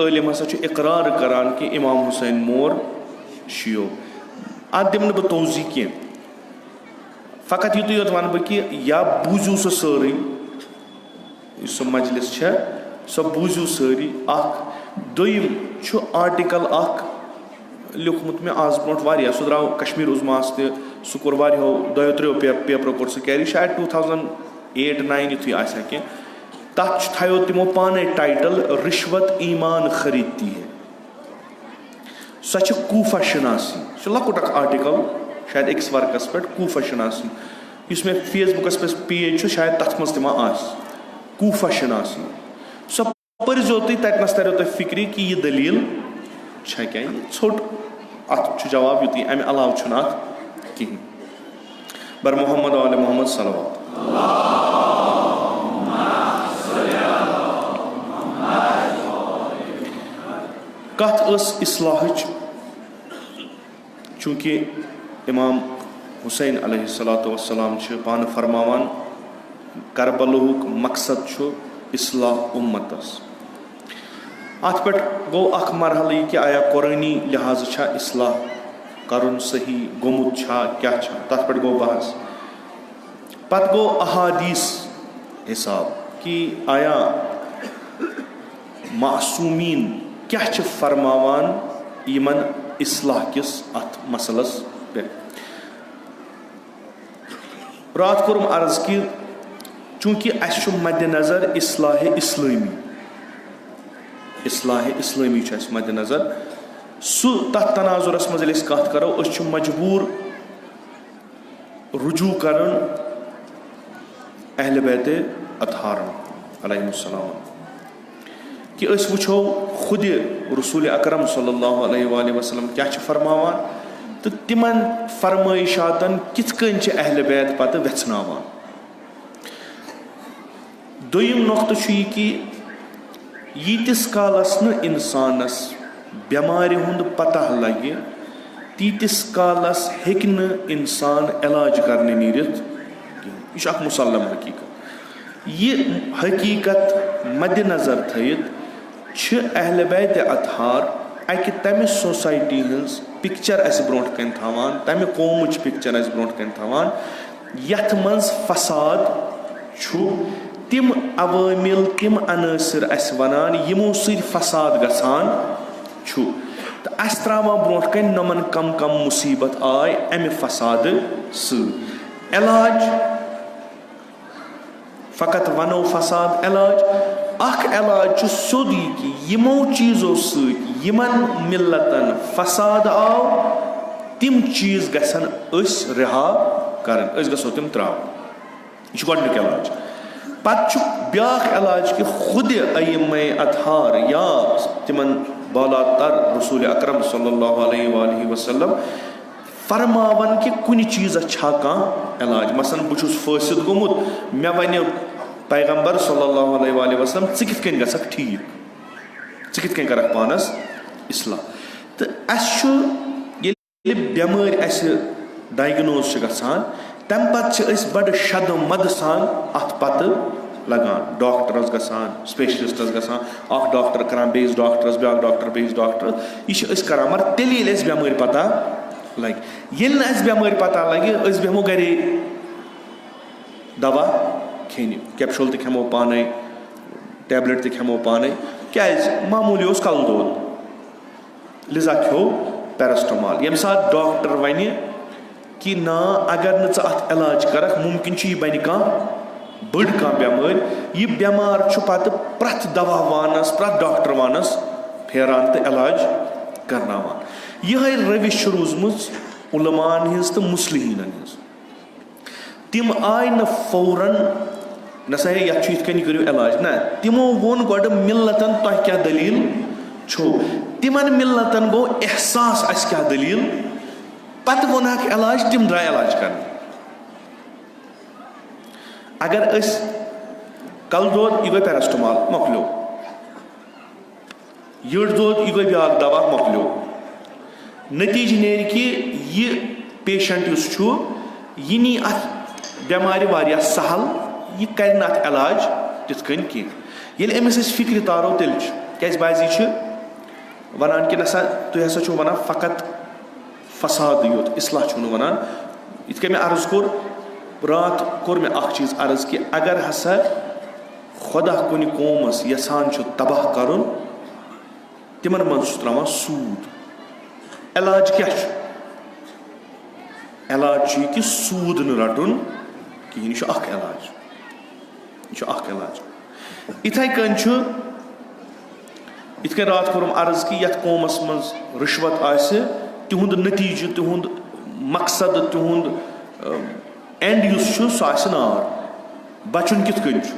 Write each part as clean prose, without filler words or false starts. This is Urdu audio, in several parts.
عالم ہسا چھُ اقرار کران کہ امام حسین مور شیو اتھ دِمہٕ نہٕ بہٕ توضیح کینٛہہ فقط یُتُے یوت وَنہٕ بہٕ کہِ یا بوٗزِو سُہ سٲرٕے یُس سۄ مجلس چھےٚ سۄ بوٗزِو سٲری اکھ دوٚیِم چھُ آرٹِکل اکھ لیوٗکھمُت مےٚ آز برونٛٹھ واریاہ سُہ درٛاو کشمیٖر عظماہس تہِ سُہ کوٚر واریاہو دۄیو ترٛیو پیپرو کوٚر سُہ کیری شاید 2008-9 یُتھُے آسہِ ہا کینٛہہ تتھ تھایو تِمو پانے ٹایٹل رشوت ایمان خریدتی ہے سۄ چھِ کوٗفہ شناسی سُہ چھُ لۄکُٹ اکھ آرٹِکل شاید أکِس ورقس پٮ۪ٹھ کوٗفہ شناسی یُس مےٚ فیس بُکس پٮ۪ٹھ پیج چھُ شاید تتھ منٛز تہِ ما آسہِ کوٗفہ شناسی سۄ پٔرزیو تُہۍ تتنس ترِو تۄہہِ فکرِ کہِ یہِ دٔلیٖل چھےٚ کیٛاہ یہِ ژھوٚٹ اتھ چھُ جواب یُتُے امہِ علاوٕ چھُنہٕ اتھ کِہینۍ بر محمد وعلی محمد صلوات کتھ ٲس اصلاحٕچ چوٗنٛکہِ امام حسین علیہ الصلاۃ والسلام چھِ پانہٕ فرماوان کربلہُک مقصد چھُ اصلاح اُمتس اتھ پٮ۪ٹھ گوٚو اکھ مرحلہٕ یہِ کہِ آیا قۄرٲنی لحاظہٕ چھا اصلاح کرُن صحیح گوٚمُت چھا کیاہ چھا تتھ پٮ۪ٹھ گوٚو بحث پتہٕ گوٚو احادیث حساب کہِ آیا معصوٗمیٖن کیاہ چھِ فرماوان یِمن اصلاح کِس اتھ مسلس پٮ۪ٹھ راتھ کوٚرُم عرض کہِ چوٗنٛکہِ اسہِ چھُ مدِ نظر اصلاحِ اسلٲمی چھُ اسہِ مدِ نظر سُہ تتھ تناظرس منٛز ییٚلہِ أسۍ کتھ کرو أسۍ چھِ مجبوٗر رجوٗع کرُن اہلِ بیتِ اطہارن علیہم السلام کہ أسۍ وٕچھو خُدِ رسوٗلِ اکرم صلی اللہ علیہ وآلہ وسلم کیاہ چھِ فرماوان تہٕ تِمن فرمٲیشاتن کِتھ کٔنۍ چھِ اہلِ بیت پتہٕ ویژھناوان دوٚیِم نۄقطہٕ چھُ یہِ کہِ ییٖتِس کالس نہٕ انسانس بٮ۪مارِ ہُنٛد پتہ لگہِ تیٖتِس کالس ہیٚکہِ نہٕ انسان علاج کرنہِ نیٖرِتھ کینٛہہ یہِ چھُ اکھ مُسلم حقیٖقت یہِ حقیٖقت مدِ نظر تھٲیِتھ چھِ اہلِ بیتِ اطہار اکہِ تمہِ سوسایٹی ہٕنٛز پکچر اسہِ برونٛٹھ کَنۍ تھاوان تمہِ قومٕچ پکچر اسہِ برونٛٹھ کَنۍ تھاوان یتھ منٛز فساد چھُ تِم عوٲمِل تِم عنٲصر اسہِ ونان یِمو سۭتۍ فساد گژھان چھُ تہٕ اسہِ تراوان برونٛٹھ کَنۍ نۄمن کم کم مُصیبت آے امہِ فسادٕ سۭتۍ علاج فقط ونو فساد علاج اکھ علاج چھُ سیوٚد یہِ کہِ یِمو چیٖزو سۭتۍ یِمن ملتن فساد آو تِم چیٖز گژھن أسۍ رِہا کرٕنۍ أسۍ گژھو تِم تراوٕنۍ یہِ چھُ گۄڈنیُک علاج پتہٕ چھُ بیاکھ علاج کہِ خُدِ ائمہ اطہار یا تِمن بالا تر رسوٗلِ اکرم صلی اللہ علیہ وآلہ وسلم فرماون کہِ کُنہِ چیٖزس چھا کانٛہہ علاج مثلاً بہٕ چھُس فٲصِد گوٚمُت مےٚ وَنہِ پیغمبر صلی اللہ علیہ وآلہ وسلم ژٕ کِتھ کٔنۍ گژھکھ ٹھیٖک ژٕ کِتھ کٔنۍ کرکھ پانس اصلاح تہٕ اسہِ چھُ ییٚلہِ بٮ۪مٲرۍ اسہِ ڈایگنوز چھِ گژھان تمہِ پتہٕ چھِ أسۍ بڑٕ شدٕ مدٕ سان اتھ پتہٕ لگان ڈاکٹرس گژھان سپیشلسٹس گژھان اکھ ڈاکٹر کران بیٚیِس ڈاکٹرس بیاکھ ڈاکٹر بیٚیِس ڈاکٹرس یہِ چھِ أسۍ کران مگر تیٚلہِ ییٚلہِ اسہِ بٮ۪مٲرۍ پتہ لگہِ ییٚلہِ نہٕ اسہِ بٮ۪مٲرۍ پتہ لگہِ أسۍ بیٚہمو گرے دوا کھیٚنہِ کیپشوٗل تہِ کھٮ۪مو پانے ٹیبلِٹ تہِ کھٮ۪مو پانے کیازِ معموٗلی اوس کلہٕ دود لِذا کھیوٚو پیرسٹمال ییٚمہِ ساتہٕ ڈاکٹر وَنہِ کہِ نا اگر نہٕ ژٕ اتھ علاج کرکھ مُمکِن چھُ یہِ بنہِ کانٛہہ بٔڑ کانٛہہ بٮ۪مٲرۍ یہِ بٮ۪مار چھُ پتہٕ پرٛٮ۪تھ دوا وانس پرٛٮ۪تھ ڈاکٹر وانس پھیران تہٕ علاج کرناوان یِہے روش چھِ روٗزمٕژ عُلماہن ہِنٛز تہٕ مُصلِحیٖنن ہِنٛز تِم آے نہٕ فوراً نہ سا ہے یتھ چھُ یِتھ کٔنۍ کٔرِو علاج نہ تِمو ووٚن گۄڈٕ مِلتن تۄہہِ کیاہ دٔلیٖل چھو تِمن مِلتن گوٚو احساس اسہِ کیاہ دٔلیٖل پتہٕ ووٚنہکھ علاج تِم درٛاے علاج کرنہِ اگر أسۍ کلہٕ دود یہِ گوٚو پیرسٹمال مۄکلیو یٔڈ دود یہِ گوٚو بیاکھ دوا مۄکلیو نتیٖجہٕ نیرِ کہِ یہِ پیشنٹ یُس چھُ یہِ نی اتھ بٮ۪مارِ واریاہ سہل یہِ کرِ نہٕ اتھ علاج تِتھ کٔنۍ کینٛہہ ییٚلہِ أمِس أسۍ فِکرِ تارو تیٚلہِ چھُ کیازِ بعضی چھِ وَنان کہِ نسا تُہۍ ہسا چھِو وَنان فقط فسادٕے یوت اصلاح چھُو نہٕ وَنان. یِتھ کٔنۍ مےٚ عرض کوٚر راتھ کوٚر مےٚ اکھ چیٖز عرض کہِ اگر ہسا خۄدا کُنہِ قومَس یژھان چھُ تباہ کَرُن تِمن منٛز چھُ تراوان سوٗد. علاج کیاہ چھُ؟ علاج چھُ یہِ کہِ سوٗد نہٕ رَٹُن کِہیٖنۍ. یہِ چھُ اکھ علاج. یہِ چھُ اکھ علاج. یِتھَے کٔنۍ چھُ یِتھ کٔنۍ راتھ کوٚرُم عرض کہِ یَتھ قومَس منٛز رِشوت آسہِ تِہُنٛد نٔتیٖجہٕ تِہُنٛد مقصد تِہُنٛد اینڈ یُس چھُ سُہ آسہِ نار. بَچُن کِتھ کٔنۍ چھُ؟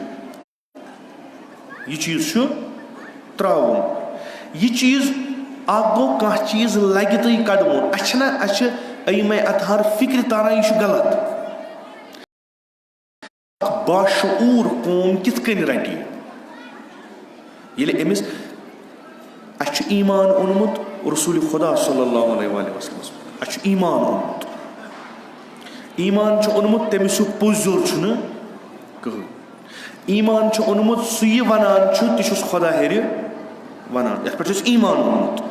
یہِ چیٖز چھُ ترٛاوُن. یہِ چیٖز اکھ گوٚو کانٛہہ چیٖز لگہِ تہٕ یہِ کَڑوُن. اَسہِ چھِنہ اَسہِ چھِ أیمَے اطہار فِکرِ تاران یہِ چھُ غلط. باشعوٗر قوم کِتھ کٔنۍ رَٹہِ ییٚلہِ أمِس اَسہِ چھُ ایٖمان اوٚنمُت رسوٗلِ خۄدا صلی اللہ علیہ وسلمَس. اَسہِ چھُ ایٖمان اوٚنمُت. ایٖمان چھُ اوٚنمُت تٔمِس ہیوٗ پوٚزیُر چھُنہٕ کٕہٕنۍ. ایٖمان چھُ اوٚنمُت سُہ یہِ وَنان چھُ تہِ چھُس خۄدا ہیٚرِ وَنان. یَتھ پٮ۪ٹھ چھُ اَسہِ ایٖمان اوٚنمُت.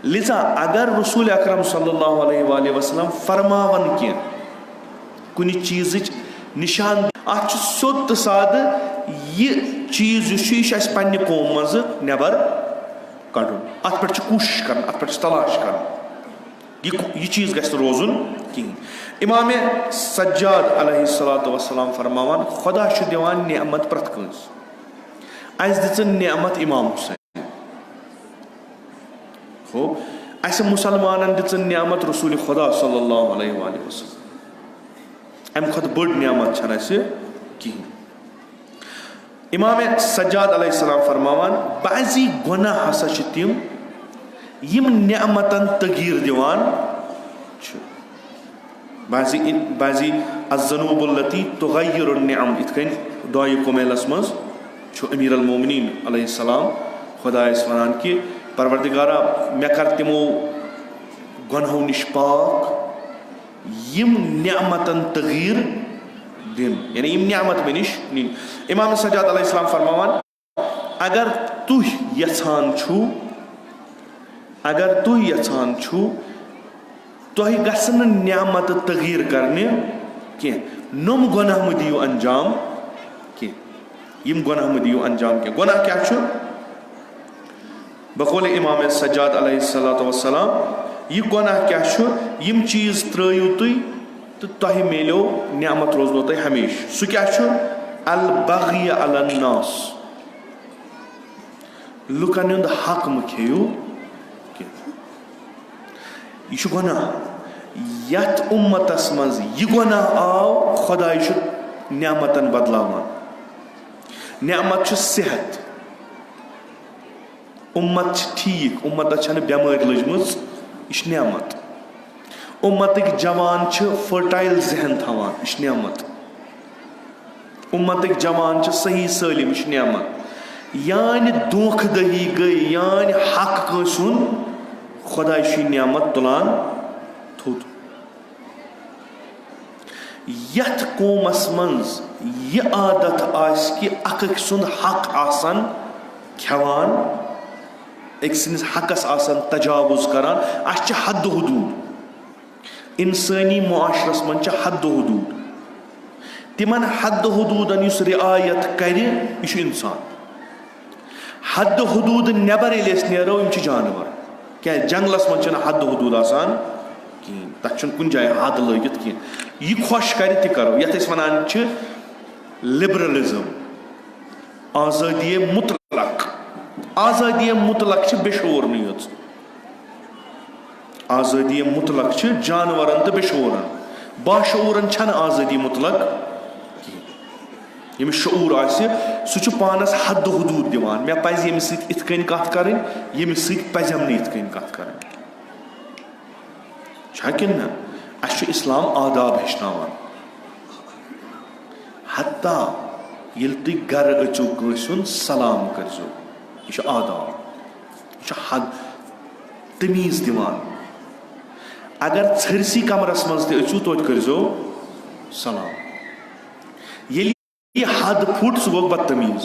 لِذا اگر رسوٗل اکرم صلی اللہ علیہ وسلم فرماوَن کینٛہہ کُنہِ چیٖزٕچ نِشان اَتھ چھُ سیوٚد تہٕ سادٕ یہِ چیٖز یُس چھُ یہِ چھُ اَسہِ پنٛنہِ قومہٕ منٛزٕ نٮ۪بر کَڑُن. اَتھ پٮ۪ٹھ چھِ کوٗشِش کَرٕنۍ. اَتھ پٮ۪ٹھ چھِ تلاش کَرٕنۍ. یہِ چیٖز گژھِ نہٕ روزُن کِہیٖنۍ. اِمامِ سجاد علیہ الصلاۃ وسلام فرماوان خۄدا چھُ دِوان نعمت پرٛٮ۪تھ کٲنٛسہِ. اَسہِ دِژٕن نعمت اِمام حُسین. ہو اَسہِ مُسلمانن دِژٕن نعمت رسوٗلِ خۄدا صلی اللہ علیہ وسلم. اَمہِ کھۄتہٕ بٔڑ نعمت چھنہٕ اَسہِ کِہیٖنۍ. اِمامِ سجاد علیہ السلام فرماوان بعضی گۄناہ ہسا چھِ تِم یِم نعمتن تغیٖر دِوان چھِ. بعضی الذنوب التی تغیر النعم. یِتھ کٔنۍ دعایہِ کُمیلس منٛز چھُ امیٖر المومنیٖن علیہ السلام خۄدایس وَنان کہِ پروردِگارا مےٚ کر تِمو گۄنہو نِش پاک یِم نعمتن تغیٖر دِنۍ یعنی یِم نعمت مےٚ نِش نِنۍ. اِمام سجاد علیہ السلام فرماوان اگر تُہۍ یژھان چھُو تۄہہِ گژھِ نہٕ نعمتہٕ تغیٖر کرنہِ کینٛہہ. نۄم گۄناہ مہٕ دِیِو انجام کینٛہہ. یِم گۄناہ مہٕ دِیِو انجام کینٛہہ. گۄناہ کیاہ چھُ؟ بقولِ اِمامِ سجاد علیہ الصلاۃ وسلام یہِ گۄناہ کیاہ چھُ؟ یِم چیٖز ترٲیِو تُہۍ تہٕ تۄہہِ میلیو نعمت روزنو تۄہہِ ہمیشہٕ. سُہ کیاہ چھُ؟ البغی علی الناس. لُکن ہُنٛد حق مہٕ کھیٚیِو کینٛہہ. یہِ چھُ گۄناہ. یتھ اُمتس منٛز یہِ گۄناہ آو خۄداے چھُ نعمتن بدلاوان. نعمت چھُ صحت. اُمت چھِ ٹھیٖک. اُمتس چھنہٕ بٮ۪مٲرۍ لٔجمٕژ. یہِ چھِ نعمت. اُمتٕکۍ جوان چھِ فرٹایل ذہن تھاوان. یہِ چھِ نعمت. اُمتٕکۍ جوان چھِ صحیح سٲلِم. یہِ چھِ نعمت. یانہِ دھوکہٕ دٔہی گٔے یانہِ حق کٲنٛسہِ ہُنٛد خۄداے چھُ یہِ نعمت تُلان تھوٚد. یتھ قومس منٛز یہِ عادت آسہِ کہِ اکھ أکۍ سُنٛد حق آسان کھٮ۪وان أکۍ سٕنٛدِس حقس آسان تجاوُز کران. اَسہِ چھِ حد حدوٗد. اِنسٲنی معاشرس منٛز چھِ حد حدوٗد. تِمن حد حدوٗدن یُس رعایت کرِ یہِ چھُ اِنسان. حد حدوٗد نٮ۪بر ییٚلہِ أسۍ نیرو یِم چھِ جانور. کیازِ جنگلس منٛز چھِنہٕ حد حدوٗد آسان کِہینۍ. تتھ چھُنہٕ کُنہِ جایہِ حد لٲگِتھ کینٛہہ. یہِ خۄش کرِ تہِ کرو. یتھ أسۍ ونان چھِ لِبرلزم. آزٲدی مُطلق. آزٲدی مُطلق چھِ بے شعوٗرنٕے یٲژ. آزٲدی مُطلق چھِ جانورن تہٕ بے شعوٗرن. باشعوٗرن چھنہٕ آزٲدی مُطلق کِہینۍ. ییٚمِس شعوٗر آسہِ سُہ چھُ پانس حد حدوٗد دِوان. مےٚ پزِ ییٚمِس سۭتۍ یِتھ کٔنۍ کتھ کرٕنۍ ییٚمِس سۭتۍ پزٮ۪م نہٕ یِتھ کٔنۍ کتھ کرٕنۍ. چھا کِنہٕ نہ؟ اَسہِ چھُ اسلام آداب ہیٚچھناوان. حتیٰ ییٚلہِ تُہۍ گرٕ أژِو کٲنٛسہِ ہُنٛد سلام کٔرزیو. یہِ چھُ آداب. یہِ چھُ حد تمیٖز دِوان. اگر ژھٔرسٕے کمرس منٛز تہِ أژِو توتہِ کٔرزیو سلام. ییٚلہِ یہِ حد پھُٹ سُہ گوٚو بدتمیٖز.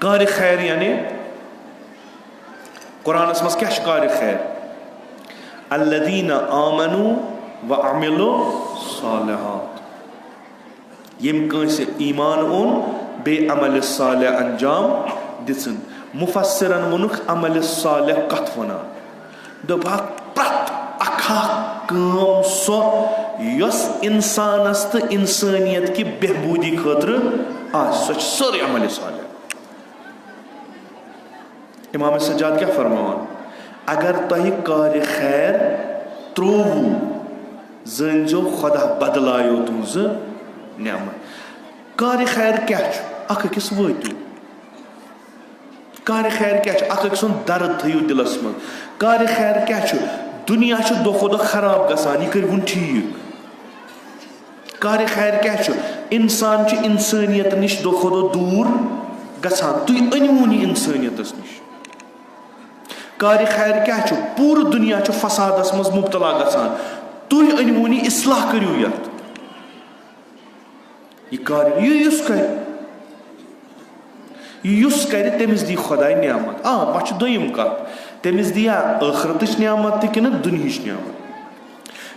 کارِ خیر یعنی قرآنس منٛز کیٛاہ چھُ کارِ خیر؟ الذین آمنوا وعملوا الصالحات، ییٚمۍ کٲنٛسہِ ایٖمان اوٚن بیٚیہِ عملِ صالح انجام دِژٕن. مُفسِرن ووٚنُکھ عملِ صالح کتھ وَنان؟ دوٚپہکھ پرٛٮ۪تھ اکھ کٲم سۄ یۄس اِنسانس تہٕ اِنسٲنیت کہِ بہبوٗدی خٲطرٕ آسہِ، سۄ چھِ سٲرٕے عملِ صالح. اِمام سجاد کیٛاہ فرماوان؟ اگر تۄہہِ کارِ خیر 23 زٲنۍزیو خۄدا بدلایو تُہنٛزٕ نعمت. کارِ خیر کیٛاہ چھُ؟ اکھ أکِس وٲتِو. کارِ خیر کیٛاہ چھُ؟ اکھ أکۍ سُنٛد درد تھٲیِو دِلس منٛز. کارِ خیر کیٛاہ چھُ؟ دُنیا چھُ دۄہ کھۄتہٕ دۄہ خراب گژھان، یہِ کٔرۍہُن ٹھیٖک. کارِ خیر کیٛاہ چھُ؟ اِنسان چھُ اِنسٲنیت نِش دۄہ کھۄتہٕ دۄہ دوٗر گژھان، تُہۍ أنۍوُن یہِ اِنسٲنیتس نِش. کارِ خیر کیٛاہ چھُ؟ پوٗرٕ دُنیا چھُ فسادس منٛز مُبتلا گژھان، تُہۍ أنۍوُن یہِ اصلاح کٔرِو یتھ. یہِ کارِ یُس کرِ یُس کرِ تٔمِس دی خۄداے نعمت. پتہٕ چھِ دوٚیِم کتھ، تٔمِس دِیا ٲخرتٕچ نعمت تہِ کِنہٕ دُنہِچ نعمت؟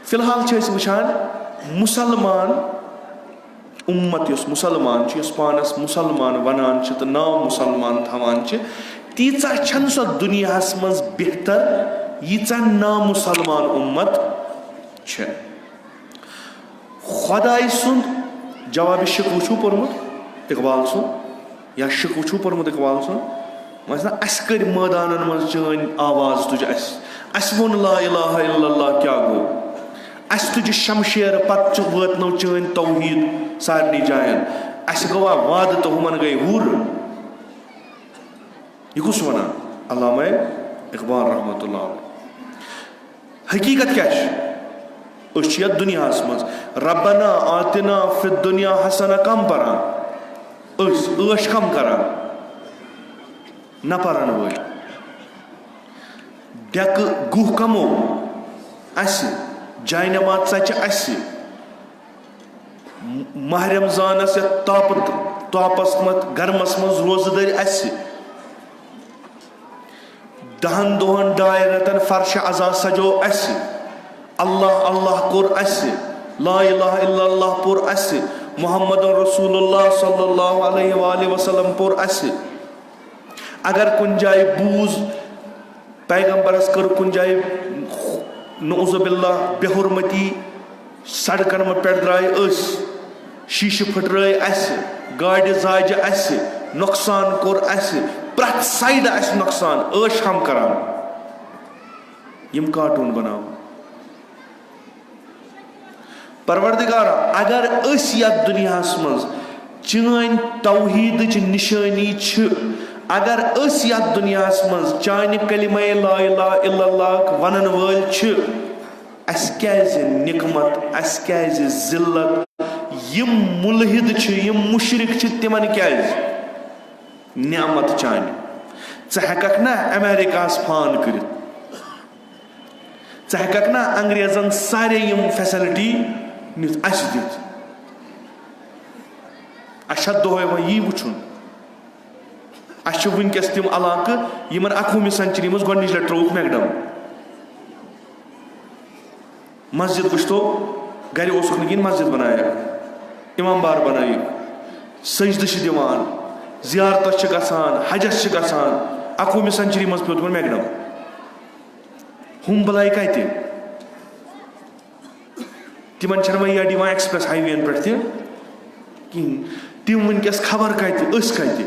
فِلحال چھِ أسۍ وٕچھان مُسلمان اُمت یُس مُسلمان چھُ، یُس پانس مُسلمان ونان چھِ تہٕ ناو مُسلمان تھاوان چھِ، تیٖژاہ چھنہٕ سۄ دُنیاہس منٛز بہتر ییٖژاہ نامُسلمان اُمت چھِ. خۄداے سُنٛد جوابِ شِکوٕ چھُو پوٚرمُت اقبال سُنٛد، یا شِکوٕ چھُو پوٚرمُت اقبال سُنٛد؟ وۄنۍ نا اَسہِ کٔرۍ مٲدانن منٛز چٲنۍ آواز تُج اَسہِ ووٚن لا الہ الا اللہ کیٛاہ گوٚو؟ اَسہِ تُجہِ شمشیر پتہٕ وٲتنو چٲنۍ توحیٖد سارنٕے جاین. اَسہِ گوٚوا وادٕ تہٕ ہُمن گٔے وُر. یہِ کُس چھُ وَنان؟ علامہ اقبال رحمتہ اللہ علیہ. حقیٖقت کیٛاہ چھِ؟ أسۍ چھِ یتھ دُنیاہس منٛز ربنا آتنا فی الدنیا حسنہ کم پران، أسۍ ٲش کم کران، نہ پرن وٲلۍ. ڈیکہٕ گُہہ کمو اَسہِ، جاے نماز ژچہِ اَسہِ، ماہ رمضانس یتھ تاپس منٛز گرمس منٛز روزٕ دٔرۍ اَسہِ، 10 دۄہن 2 رٮ۪تن فرشہِ عزا سجو اَسہِ، اللہ اللہ کوٚر اَسہِ، لا الہ الا اللہ پوٚر اَسہِ، محمد رسول اللہ صلی اللہ علیہ وآلہ وسلم پوٚر اَسہِ. اگر کُنہِ جایہِ بوٗز پیغمبرس کٔر کُنہِ جایہِ نعوذ باللہ بے حرمتی، سڑکن پٮ۪ٹھ درٛاے أسۍ، شیٖشہٕ پھٕٹرٲے اَسہِ، گاڑِ زاجہِ اَسہِ، نۄقصان کوٚر اَسہِ، پرٛٮ۪تھ سایڈٕ اَسہِ نۄقصان، ٲش ہم کران، یِم کارٹوٗن بناوان. پروردگارا اگر أسۍ یتھ دُنیاہس منٛز چٲنۍ توحیٖدٕچ نِشٲنی چھِ، اگر أسۍ یتھ دُنیاہس منٛز چانہِ کلمہ لا الہ الا اللہ ونن وٲلۍ چھِ، اَسہِ کیازِ نِقمت، اَسہِ کیازِ ذلت؟ یِم مُلحد چھِ، یِم مُشرِک چھِ، تِمن کیازِ نعمت چانہِ؟ ژٕ ہٮ۪ککھ نا امیرِکاہس فان کٔرِتھ، ژٕ ہٮ۪ککھ نا انگریزن سارے یِم فیسلٹی نِتھ اَسہِ دِتھ؟ اَسہِ چھا دۄہے وۄنۍ یی وٕچھُن؟ اَسہِ چھِ وٕنکیٚس تِم علاقہٕ یِمن 21وِ سینچری منٛز گۄڈنِچ لٹہِ ترٛووُکھ میکڈم. مسجد وٕچھتو، گرِ اوسُکھ نہٕ کِہیٖنۍ، مسجد بنایکھ، امام بار بنٲیِکھ، سجدٕ چھِ دِوان، زیارتس چھِ گژھان، حجس چھِ گژھان. 21وِ سینچری منٛز پیوٚو تِمن میکڈم. ہُم بلاے کتہِ؟ تِمن چھنہٕ وۄنۍ یڈ یِوان ایکسپریس ہاے وے ین پٮ۪ٹھ تہِ کِہیٖنۍ. تِم وٕنکیٚس خبر کتہِ، أسۍ کتہِ؟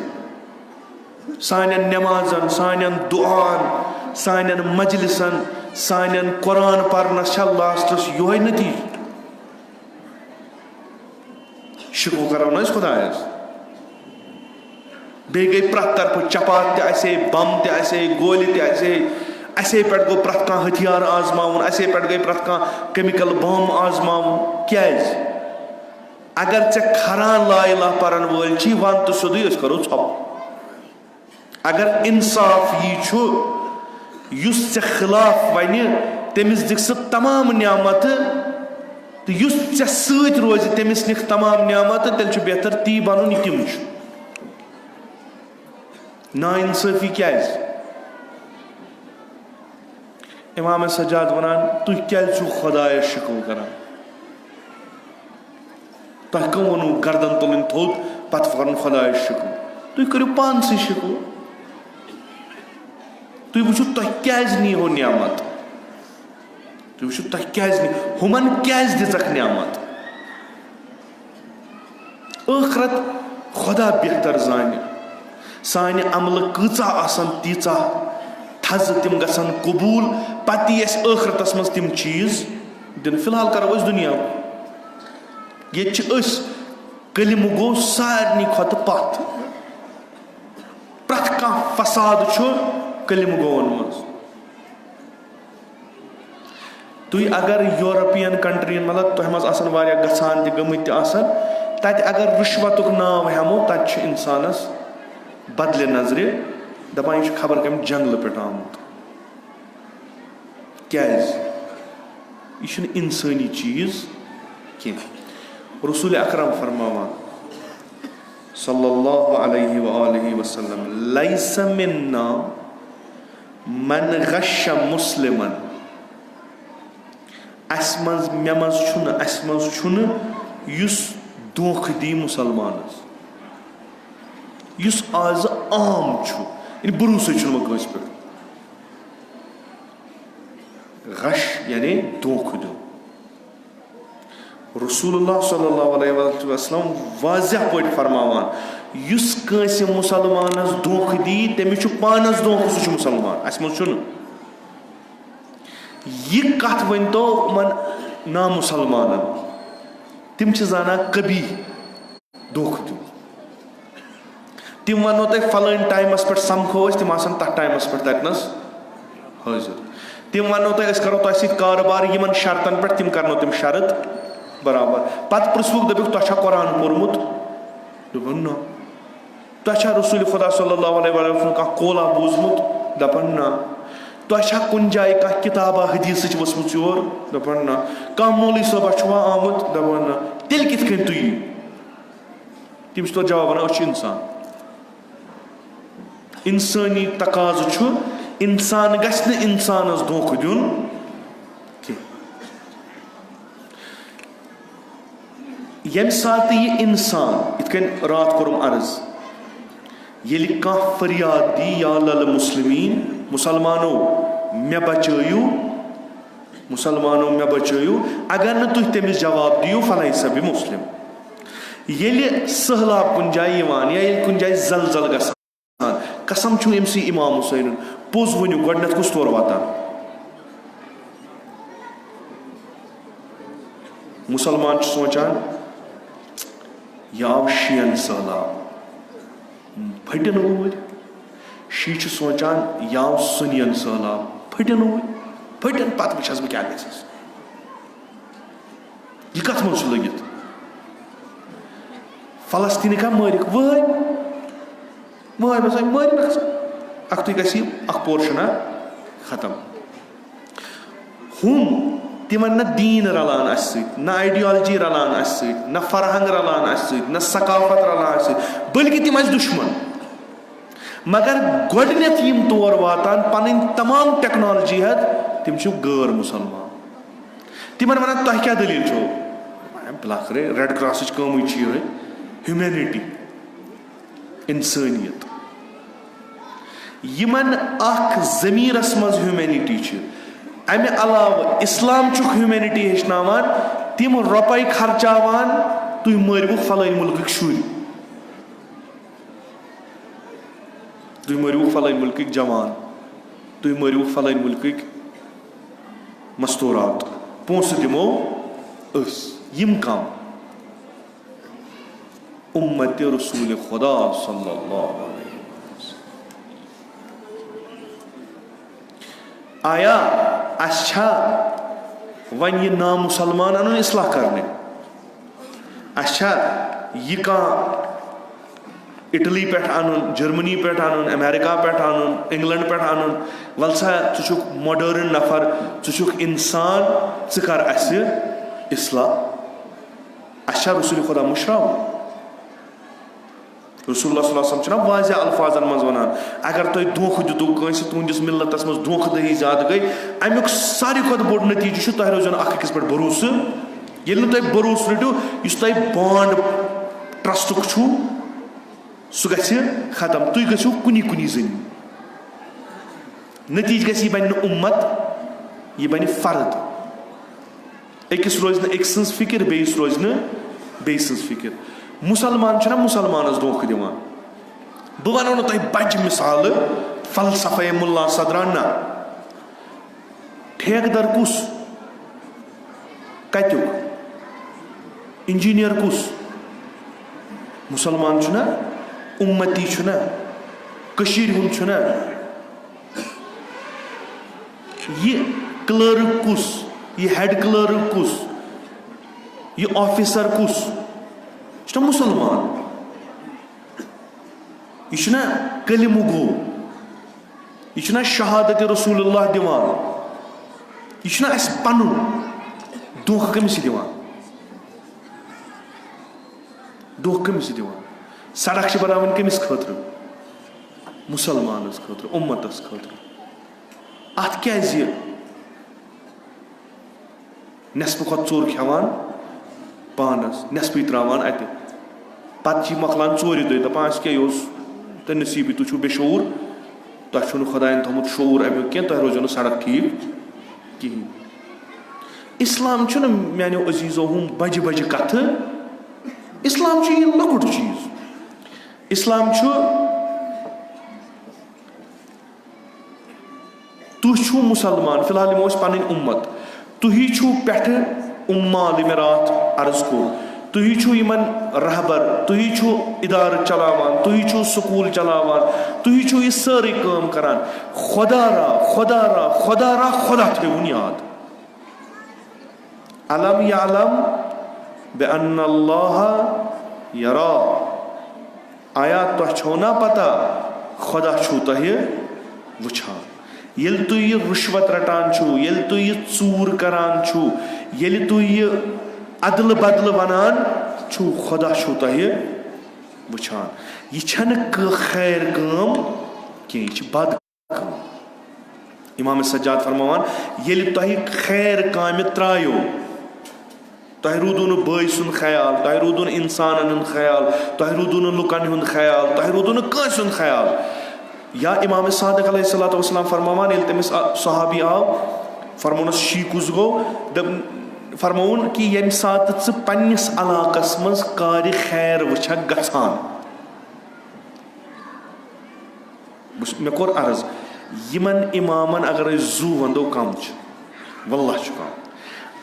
سانٮ۪ن نٮ۪مازن، سانٮ۪ن دُعاہن، سانٮ۪ن مجلسن، سانٮ۪ن قرآن پرنس چھا لاسٹس یِہوے نتیجہٕ؟ شِکوٕ کرو نہ أسۍ خۄدایس. بیٚیہِ گٔے پرٛٮ۪تھ طرفہٕ چپات تہِ اَسے، بم تہِ اَسے، گولہِ تہِ اَسے، اَسے پٮ۪ٹھ گوٚو پرٛٮ۪تھ کانٛہہ ہتھیار آزماوُن، اَسے پٮ۪ٹھ گٔے پرٛٮ۪تھ کانٛہہ کیمِکل بم آزماوُن. کیازِ؟ اگر ژےٚ کھران لا الہ پرن وٲلۍ چھی، ون تہٕ سیوٚدُے أسۍ کرو ژھۄپہٕ. اگر انصاف یی چھُ، یُس ژےٚ خلاف ونہِ تٔمِس دِکھ ژٕ تمام نعمتہٕ، تہٕ یُس ژےٚ سۭتۍ روزِ تٔمِس نِکھ تمام نعمتہٕ، تیٚلہِ چھُ بہتر تی بنُن یہِ تِم چھُ. ناانصٲفی کیازِ؟ امام سجاد ونان تُہۍ کیازِ چھِو خۄدایس شِکوٕ کران؟ تۄہہِ کٔم ووٚنوٕ گردن تُلٕنۍ تھوٚد پتہٕ کرُن خۄدایس شِکوٕ؟ تُہۍ کٔرِو پانسٕے شِکوٕ. تُہۍ وٕچھِو تۄہہِ کیازِ نیٖہو نعمت. تُہۍ وٕچھِو تۄہہِ کیازِ ہُمن کیازِ دِژکھ نعمت. ٲخرت خۄدا بہتر زانہِ. سانہِ عملہٕ کۭژاہ آسن تیٖژاہ تھزٕ تِم گژھن قبوٗل. پتہٕ یی اَسہِ ٲخرتس منٛز تِم چیٖز دِنہٕ. فِلحال کرو أسۍ دُنیا. ییٚتہِ چھِ أسۍ کلمہٕ گوٚو سارنٕے کھۄتہٕ پتھ. پرٛٮ۪تھ کانٛہہ فساد چھُ کلمہٕ گوٚون منٛز. تُہۍ اگر یوٗرپین کنٹرین مطلب تۄہہِ منٛز آسن واریاہ گژھان تہِ گٔمٕتۍ تہِ آسن تتہِ اگر رُشوتُک ناو ہٮ۪مو تتہِ چھُ انسانس بدلہِ نظرِ دپان یہِ چھُ خبر کمہِ جنگلہٕ پٮ۪ٹھ آمُت. کیازِ؟ یہِ چھُنہٕ انسٲنی چیٖز کینٛہہ. رسول اکرم فرماوان صلی اللہ علیہ وآلہ وسلم لیس منا من غش مسلمن. اسہِ منٛز مےٚ منٛز چھُنہٕ یُس دھوکہٕ دی مُسلمانس. یُس آز عام چھُ یعنی بروسے چھُنہٕ وۄنۍ کٲنٛسہِ پٮ۪ٹھ. غش یعنی دھوکہٕ دیُن. رسول اللہ صلی اللہ علیہ وسلم واضح پٲٹھۍ فرماوان یُس کٲنٛسہِ مُسلمانس دھوکہٕ دی تٔمِس چھُ پانس دھوکہٕ سُہ چھُ مُسلمان. اسہِ منٛز چھُنہٕ. یہِ کتھ ؤنۍتو یِمن نامُسلمانن. تِم چھِ زانان قبیح دھوکہٕ دیُن. تِم ونو تۄہہِ فلٲنۍ ٹایمس پٮ۪ٹھ سمکھو أسۍ تِم آسن تتھ ٹایمس پٮ۪ٹھ تتنس حٲضر. تِم ونو تۄہہِ أسۍ کرو تۄہہِ سۭتۍ کارٕبار یِمن شرطن پٮ۪ٹھ تِم کرنو تِم شرط برابر. پتہٕ پرژھوُکھ دٔپِکھ تۄہہِ چھا قرآن پوٚرمُت؟ دوٚپُن نہ. تۄہہِ چھا رسول خدا صلی اللہ علیہ وسلم کانٛہہ قولا بوٗزمُت؟ دپان نہ. تۄہہِ چھا کُنہِ جایہِ کانٛہہ کِتابا حدیٖثٕچ ؤژھمٕژ یور؟ دپان نہ. کانٛہہ مولوی صٲبا چھُوا آمُت؟ دپان نہ. تیٚلہِ کِتھ کٔنۍ تُہۍ یِیِو؟ تِم چھِ تورٕ جواب ونان أسۍ چھِ انسان. انسٲنی تقاضہٕ چھُ انسان گژھِ نہٕ انسانس دھوکہٕ دیُن کینٛہہ. ییٚمہِ ساتہٕ یہِ انسان یِتھ کٔنۍ راتھ کوٚرُم عرض ییٚلہِ کانٛہہ فریاد دی یا لل مسلمیٖن مُسلمانو مےٚ بچٲیِو مُسلمانو مےٚ بچٲیِو اگر نہٕ تُہۍ تٔمِس جواب دِیِو فلیسا بِمُسلم. ییٚلہِ سہلاب کُنہِ جایہِ یِوان یا ییٚلہِ کُنہِ جایہِ زلزل گژھان قسم چھُ أمسٕے امام حُسینُن پوٚز ؤنِو گۄڈٕنٮ۪تھ کُس تورٕ واتان؟ مُسلمان چھُ سونٛچان یہِ آو شِیَن سہلاب پھٔٹِن اوٗرۍ. شی چھُ سونٛچان یہِ آو سُنِین سہلاب پھٔٹِن اوٗرۍ. پھٔٹِن پتہٕ وٕچھس بہٕ کیٛاہ گژھٮ۪س. یہِ کتھ منٛز چھُ لٔگِتھ؟ فلسطیٖنٕکۍ ہا مٲرِکھ وٲے بَسا مٲرِنَکھ ژٕ. اَکھتُے گژھِ یہِ اکھ پورشن ختم. ہُم تِمن نہ دیٖن رلان اَسہِ سۭتۍ نہ آیڈیالجی رلان اَسہِ سۭتۍ نہ فرہنگ رلان اَسہِ سۭتۍ نہ ثقافت رلان اَسہِ سۭتۍ بٔلکہِ تِم اَسہِ دُشمن. مگر گۄڈٕنٮ۪تھ یِم تور واتان پنٕنۍ تمام ٹیکنالوجی ہٮ۪تھ تِم چھِ غٲر مُسلمان. تِمن ونان تۄہہِ کیٛاہ دٔلیٖل چھو؟ بِلاخرے ریڈ کراسٕچ کٲمٕے چھِ یِہوے ہیوٗمینٹی انسٲنیت. یِمن اکھ ضمیٖرس منٛز ہیوٗمینٹی چھِ امہِ علاوٕ اسلام چھُکھ ہیوٗمینٹی ہیٚچھناوان تِم رۄپے خرچاوان تُہۍ مٲرۍوُکھ فلٲنۍ مُلکٕکۍ شُرۍ تُہۍ مٲرۍوُکھ فلٲنۍ مُلکٕکۍ جوان تُہۍ مٲرۍوُکھ فلٲنۍ مُلکٕکۍ مستوٗرات پونٛسہٕ دِمو أسۍ. یِم کم اُمتِ رسوٗلِ خدا صلی اللہ علیہ وسلم. آیا اَسہِ چھا وۄنۍ یہِ نامُسلمان اَنُن اصلاح کرنہِ؟ اَسہِ چھا یہِ کانٛہہ اِٹلی پٮ۪ٹھ اَنُن جرمنی پٮ۪ٹھ اَنُن امیرکا پٮ۪ٹھ اَنُن انگلینڈ پٮ۪ٹھ اَنُن وَل سا ژٕ چھُکھ ماڈٲرٕن نفر ژٕ چھُکھ انسان ژٕ کر اَسہِ اصلاح؟ اَسہِ چھا رسوٗلِ خدا مٔشراوُن؟ رسول اللہ صلی اللہ علیہ وسلم چھنا واضح الفاظن منٛز ونان اگر تۄہہِ دھوکہٕ دِتو کٲنٛسہِ تُہنٛدِس مِلتس منٛز دھوکہٕ دہی زیادٕ گٔے امیُک ساروی کھۄتہٕ بوٚڑ نٔتیٖجہٕ چھُ تۄہہِ روزیو نہٕ اکھ أکِس پٮ۪ٹھ بروسہٕ ییٚلہِ نہٕ تۄہہِ بروسہٕ رٔٹِو یُس تۄہہِ بانڈ ٹرسٹُک چھُو سُہ گژھِ ختم تُہۍ گٔژھِو کُنی کُنی زٔنی نٔتیٖجہٕ گژھِ یہِ بنہِ نہٕ اُمت یہِ بنہِ فرد أکِس روزِ نہٕ أکۍ سٕنٛز فِکِر بیٚیِس روزِ نہٕ بیٚیہِ سٕنٛز فِکِر مُسلمان چھُنہ مُسلمانس دھوکہٕ دِوان بہٕ ونو نہٕ تۄہہِ بجہِ مِثالہٕ فلسفے مُلا صدرا نہ ٹھیکہٕ در کُس کتیُک انجیٖنیر کُس مُسلمان چھُنہ اُمتی چھُنہ کٔشیٖرِ ہُنٛد چھُنہ یہِ کلٲرٕک کُس یہِ ہیڈ کلٲرٕک کُس یہِ آفیسر کُس یہِ چھُنہ مُسلمان یہِ چھُنہ کلمہٕ گوٚو یہِ چھُنہ شہادت رسول اللہ دِوان یہِ چھُنہ اَسہِ پنُن دھوکہٕ کٔمِس چھِ دِوان دھوکہٕ کٔمِس چھِ دِوان سڑک چھِ بناوٕنۍ کٔمِس خٲطرٕ مُسلمانس خٲطرٕ اُمتس خٲطرٕ اتھ کیازِ نٮ۪صفہٕ کھۄتہٕ ژوٚر کھٮ۪وان پانس نٮ۪صفٕے تراوان اتہِ پتہٕ چھِ مۄکلان ژورِ دۄہہِ دپان اَسہِ کیاہ یہِ اوس تۄہہِ نصیٖبٕے تُہۍ چھِو بے شعوٗر تۄہہِ چھُو نہٕ خۄدایَن تھوٚمُت شعوٗر امیُک کینٛہہ تۄہہِ روزیو نہٕ سڑک ٹھیٖک کِہیٖنۍ اسلام چھُنہٕ میانیو عزیٖزو ہُم بجہِ بجہِ کتھٕ اسلام چھُ یہِ لۄکُٹ چیٖز اسلام چھُ تُہۍ چھِو مُسلمان فی الحال یِمو أسۍ پنٕنۍ اُمت تُہی چھِو پٮ۪ٹھٕ مال یہِ مےٚ راتھ عرض کوٚر تُہی چھِو یِمن رہبر تُہی چھِو اِدارٕ چلاوان تُہی چھِو سکوٗل چلاوان تُہی چھِو یہِ سٲرٕے کٲم کران خۄدا را خۄدا را خۄدا را خۄدا تھٲیوُن یاد الم یعلم بِأَنَّ اللّٰهَ یرا آیا تۄہہِ چھو نا پتہ خۄدا چھُو تۄہہِ وٕچھان ییٚلہِ تُہۍ یہِ رُشوت رٹان چھُو ییٚلہِ تُہۍ یہِ ژوٗر کران چھُو ییٚلہِ تُہۍ یہِ ادلہٕ بدلہٕ ونان چھُو خۄدا چھُو تۄہہِ وٕچھان یہِ چھنہٕ خیر کٲم کینٛہہ یہِ چھِ بد کٲم امام سجاد فرماوان ییٚلہِ تۄہہِ خیر کامہِ ترایو تۄہہِ روٗدوٗ نہٕ بٲے سُنٛد خیال تۄہہِ روٗدوٗ نہٕ انسانن ہُنٛد خیال تۄہہِ روٗدوٗ نہٕ لُکن ہُنٛد خیال تۄہہِ روٗدوٗ نہٕ کٲنٛسہِ ہُنٛد خیال یا امام صادق علیہ الصلوۃ والسلام فرماوان ییٚلہِ تٔمِس صحابی آو فرمونس شی کُس گوٚو فرمووُن کہِ ییٚمہِ ساتہٕ ژٕ پننِس علاقس منٛز کارِ خیر وٕچھکھ گژھان مےٚ کوٚر عرض یِمن اِمامن اگر أسۍ زُو ونٛدو کم چھِ واللہ چھُ کم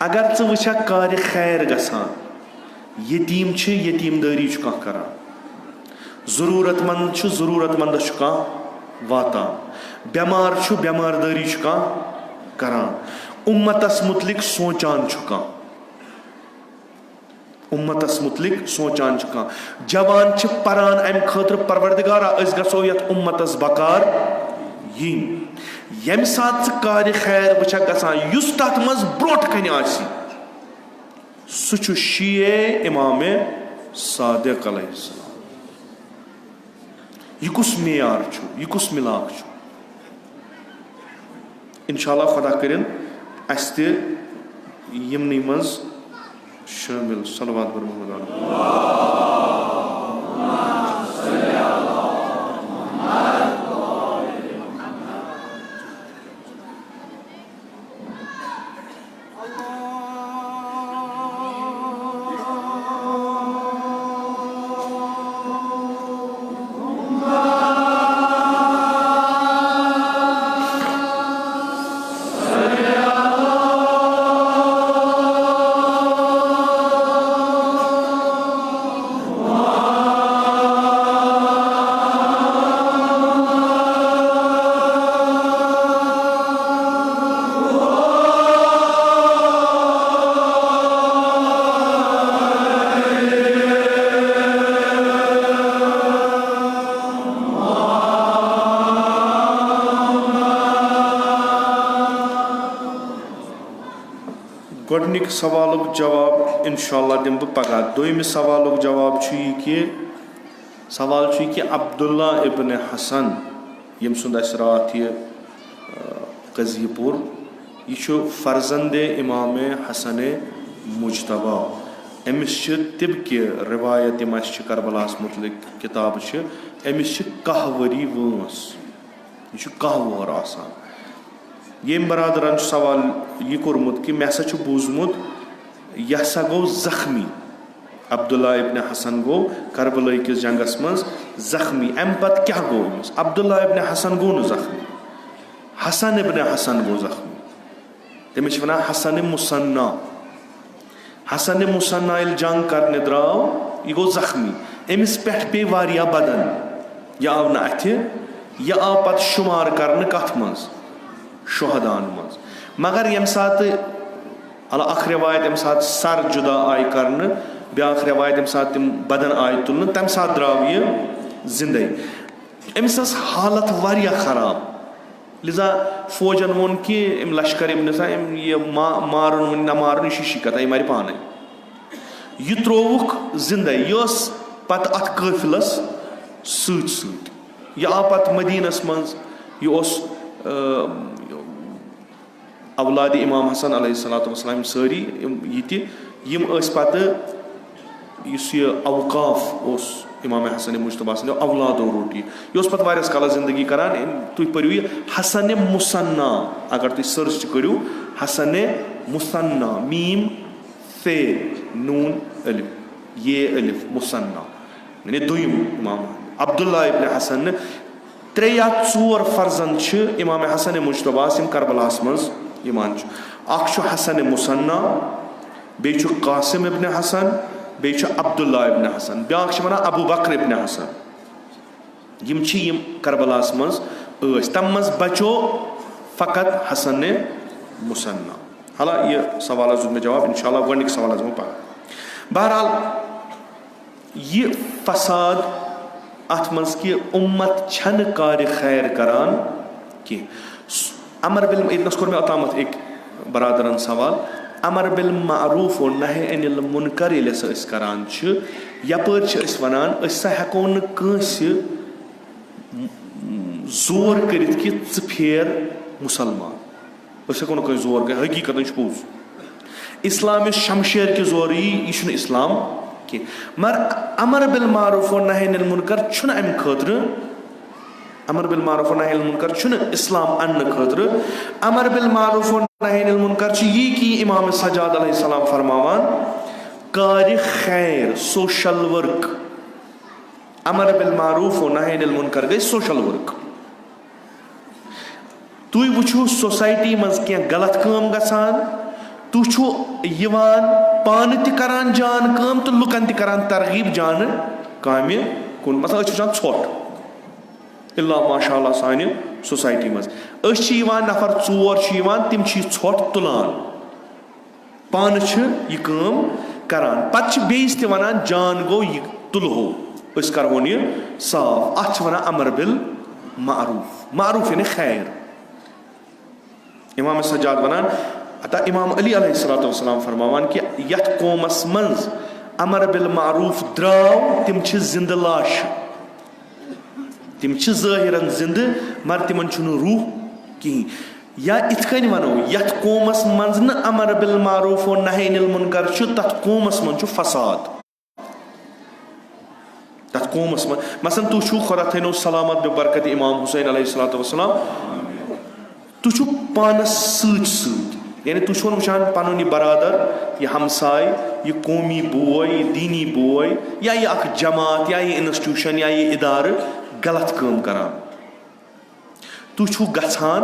اگر ژٕ وٕچھکھ کارِ خیر گژھان یتیٖم چھِ یتیٖم دٲری چھُ کانٛہہ کران ضروٗرت منٛد چھُ ضروٗرت منٛدس چھُ کانٛہہ واتان بٮ۪مار چھُ بٮ۪مار دٲری چھُ کانٛہہ کران اُمتس مُتعلق سونچان چھُ کانٛہہ اُمتس مُتعلق سونچان چھُ کانٛہہ جوان چھِ پران امہِ خٲطرٕ پروردگارا أسۍ گژھو یتھ اُمتس بکار یِنۍ ییٚمہِ ساتہٕ ژٕ کارِ خیر وٕچھکھ گژھان یُس تتھ منٛز برونٛٹھ کنہِ آسہِ سُہ چھُ شیعہ امام صادق علیہ السلام یہِ کُس معیار چھُ یہِ کُس مِلاپ چھُ انشاء اللہ خۄدا کٔرِنۍ اَسہِ تہِ یِمنٕے منٛز شٲمِل صلوات بر محمد گۄڈنِکۍ سوالُک جواب اِنشاء اللہ دِمہٕ بہٕ پگاہ دوٚیمہِ سوالُک جواب چھُ یہِ کہِ سوال چھُ یہِ کہِ عبداللہ ابن حسن ییٚمہِ سُنٛد اَسہِ راتھ یہِ قضیہِ پوٚر یہِ چھُ فرزندے امام حسن مجتبہ. أمِس چھِ تِبکہِ رِوایت یِم اَسہِ چھِ کربلاہس مُتعلق کِتابہٕ چھِ أمِس چھِ 10 ؤری وٲنٛس. یہِ چھُ 10 وُہر آسان. ییٚمۍ برادرن چھُ سوال یہِ کوٚرمُت کہِ مےٚ ہسا چھُ بوٗزمُت یہِ ہسا گوٚو زخمی. عبداللہ ابن حسن گوٚو کربلہ کِس جنگس منٛز زخمی. اَمہِ پتہٕ کیٛاہ گوٚو أمِس؟ عبداللہ ابن حسن گوٚو نہٕ زخمی, حسن ابن حسن گوٚو زخمی. تٔمِس چھِ وَنان حسن مُصنع. حسن مُصنع ییٚلہِ جنگ کرنہِ درٛاو یہِ گوٚو زخمی. أمِس پٮ۪ٹھ پیٚیہِ واریاہ بدن. یہِ آو نہٕ اَتھِ, یہِ آو پتہٕ شُمار کرنہٕ کتھ منٛز؟ شُہداہن منٛز. مگر ییٚمہِ ساتہٕ اکھ رِوایت ییٚمہِ ساتہٕ سر جُدا آیہِ کرنہٕ, بیٛاکھ رِوایت ییٚمہِ ساتہٕ تِم بدن آیہِ تُلنہٕ تمہِ ساتہٕ درٛاو یہِ زِندَے. أمِس ٲس حالت واریاہ خراب. لِذا فوجن ووٚن کہِ أمۍ لشکر یہِ مارُن وۄنۍ نہ مارُن یہِ چھِ ہِشی کتھا, یہِ مَرِ پانے. یہِ ترٛووُکھ زِندَے. یہِ ٲس پتہٕ اتھ قٲفلس سۭتۍ سۭتۍ. یہِ آو پتہٕ مدیٖنس منٛز. یہِ اوس اولادِ امام حسن علیہ الصلوۃ والسلام یِم سٲری یِتہِ یِم ٲسۍ پتہٕ یُس یہِ اوقاف اوس امام حسن مجتبہ سٕنٛدیو اولادو روٚٹ یہِ اوس پتہٕ واریاہس کالس زندگی کران. تُہۍ پٔرِو یہِ حسن مُصنع, اگر تُہۍ سٔرٕچ کٔرِو حسن مُصنع, میٖم فے نوٗن الف یہ الف مُصنع یعنی دوٚیِم امام عبداللہ ابن حسن. 3 یا 4 فرزند چھِ امام حسن مجتبہس یِم کربلاہس منٛز یِوان چھُ. اکھ چھُ حسن مُصنع, بیٚیہِ چھُ قاسم ابن حسن, بیٚیہِ چھُ عبداللہ ابن حسن, بیٛاکھ چھِ وَنان ابوٗ بکر ابن حسن. یِم چھِ یِم کربلاہس منٛز ٲسۍ. تَمہِ منٛز بچو فقط حسن مُصنع. حالا یہِ سوال حظ دیُت مےٚ جواب. انشاء اللہ گۄڈنِکۍ سوال حظ دِمو پگاہ. بہرحال یہِ فساد اتھ منٛز کہِ اُمت چھنہٕ کارِ خیر کران کینٛہہ. امر بِل ییٚتنس کوٚر مےٚ اوٚتامتھ أکۍ برادرن سوال. امر بالمعروف و نہی عن المنکر ییٚلہِ ہسا أسۍ کران چھِ یپٲرۍ چھِ أسۍ ونان أسۍ ہسا ہٮ۪کو نہٕ کٲنٛسہِ زور کٔرِتھ کہِ ژٕ پھیر مُسلمان. أسۍ ہٮ۪کو نہٕ کٲنٛسہِ زور کٔرِتھ, حقیٖقتن چھُ پوٚز. اسلام یُس شمشیر کہِ زورٕ یی یہِ چھُنہٕ اسلام کینٛہہ. مگر امر بالمعروف و نہی عن المنکر چھُنہٕ امہِ خٲطرٕ, امر بالمعروف و نہی عن المنکر چھُنہٕ اسلام اننہٕ خٲطرٕ. امر بالمعروف و نہی عن المنکر چھُ یی کہِ امام سجاد علیہ السلام فرماوان کارِ خیر, سوشل ؤرک. امر بالمعروف و نہی عن المنکر گٔے سوشل ؤرک. تُہۍ وٕچھِو سوسایٹی منٛز کینٛہہ غلط کٲم گژھان, تُہۍ چھُو یِوان پانہٕ تہِ کران جان کٲم تہٕ لُکن تہِ کران ترغیٖب جانہٕ کامہِ کُن. مثلاً أسۍ چھِ وٕچھان ژھۄٹھ اللہ ماشاء اللہ سانہِ سوسایٹی منٛز. أسۍ چھِ یِوان نفر 4 چھِ یِوان تِم چھِ یہِ ژھۄٹھ تُلان, پانہٕ چھِ یہِ کٲم کران, پتہٕ چھِ بیٚیِس تہِ ونان جان گوٚو یہِ تُلہو أسۍ کرہون یہِ صاف. اتھ چھِ ونان امر بالمعروف. معروف یعنی خیر. امام سجاد ونان اتا امام علی علیہ الصلوۃ والسلام فرماوان کہِ یتھ قومس منٛز امر بالمعروف درٛاو تِم چھِ زندٕ لاشہٕ. تِم چھِ ظٲہِرن زندٕ مگر تِمن چھُنہٕ روح کِہینۍ. یا یِتھ کٔنۍ ونو یتھ قومس منٛز نہٕ امر بالمعروف و نہی عن المنکر چھُ تتھ قومس منٛز چھُ فساد. تتھ قومس منٛز مثلاً تُہۍ چھُو خۄدا تھٲینو سلامت ببرکت امام حسین علیہ الصلوۃ والسلام, تُہۍ چھُو پانس سۭتۍ سۭتۍ یعنی تُہۍ چھُو نہٕ وٕچھان پنُن یہِ برادر, یہِ ہمساے, یہِ قومی بوے, یہِ دیٖنی بوے, یا یہِ اکھ جماعت, یا یہِ انسٹیوشن, یا یہِ ادارٕ غلط کٲم کران. تُہۍ چھُو گژھان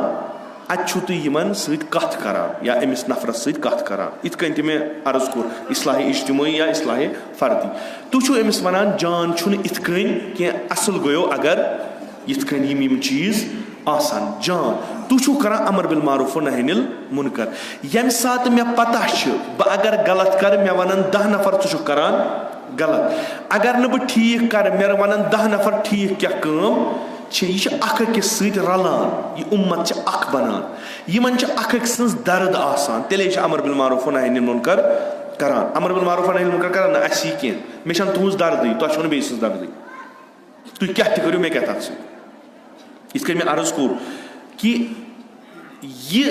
اتہِ چھُو تُہۍ یِمن سۭتۍ کتھ کران یا أمِس نفرس سۭتۍ کتھ کران. یِتھ کٔنۍ تہِ مےٚ عرض کوٚر اصلاحِ اجتمٲعی یا اصلاحِ فردی. تُہۍ چھُو أمِس ونان جان چھُنہٕ یِتھ کٔنۍ کینٛہہ, اصل گوٚیو اگر یِتھ کٔنۍ یِم چیٖز آسان جان. تُہۍ چھُو کران امر بالمعروف و نہی عن المنکر. ییٚمہِ ساتہٕ مےٚ پتہ چھِ بہٕ اگر غلط کرٕ مےٚ ونن 10 نفر ژٕ چھُکھ کران غلط. اگر نہٕ بہٕ ٹھیٖک کرٕ مےٚ ونن 10 نفر ٹھیٖک کیٛاہ کٲم چھِ. یہِ چھِ اکھ أکِس سۭتۍ رلان, یہِ اُمت چھِ اکھ بنان, یِمن چھِ اکھ أکۍ سٕنٛز درد آسان, تیٚلے چھِ امر بالمعروف و نہی عن المنکر کران. امر بالمعروف و نہی عن المنکر کران نہ اَسہِ یی کینٛہہ, مےٚ چھنہٕ تُہنٛز دردٕے, تۄہہِ چھو نہٕ بیٚیہِ سٕنٛز دردٕے. تُہۍ کیٛاہ تہِ کٔرِو مےٚ کیٛاہ تَتھ سۭتۍ. یِتھ کٔنۍ مےٚ عرض کوٚر کہِ یہِ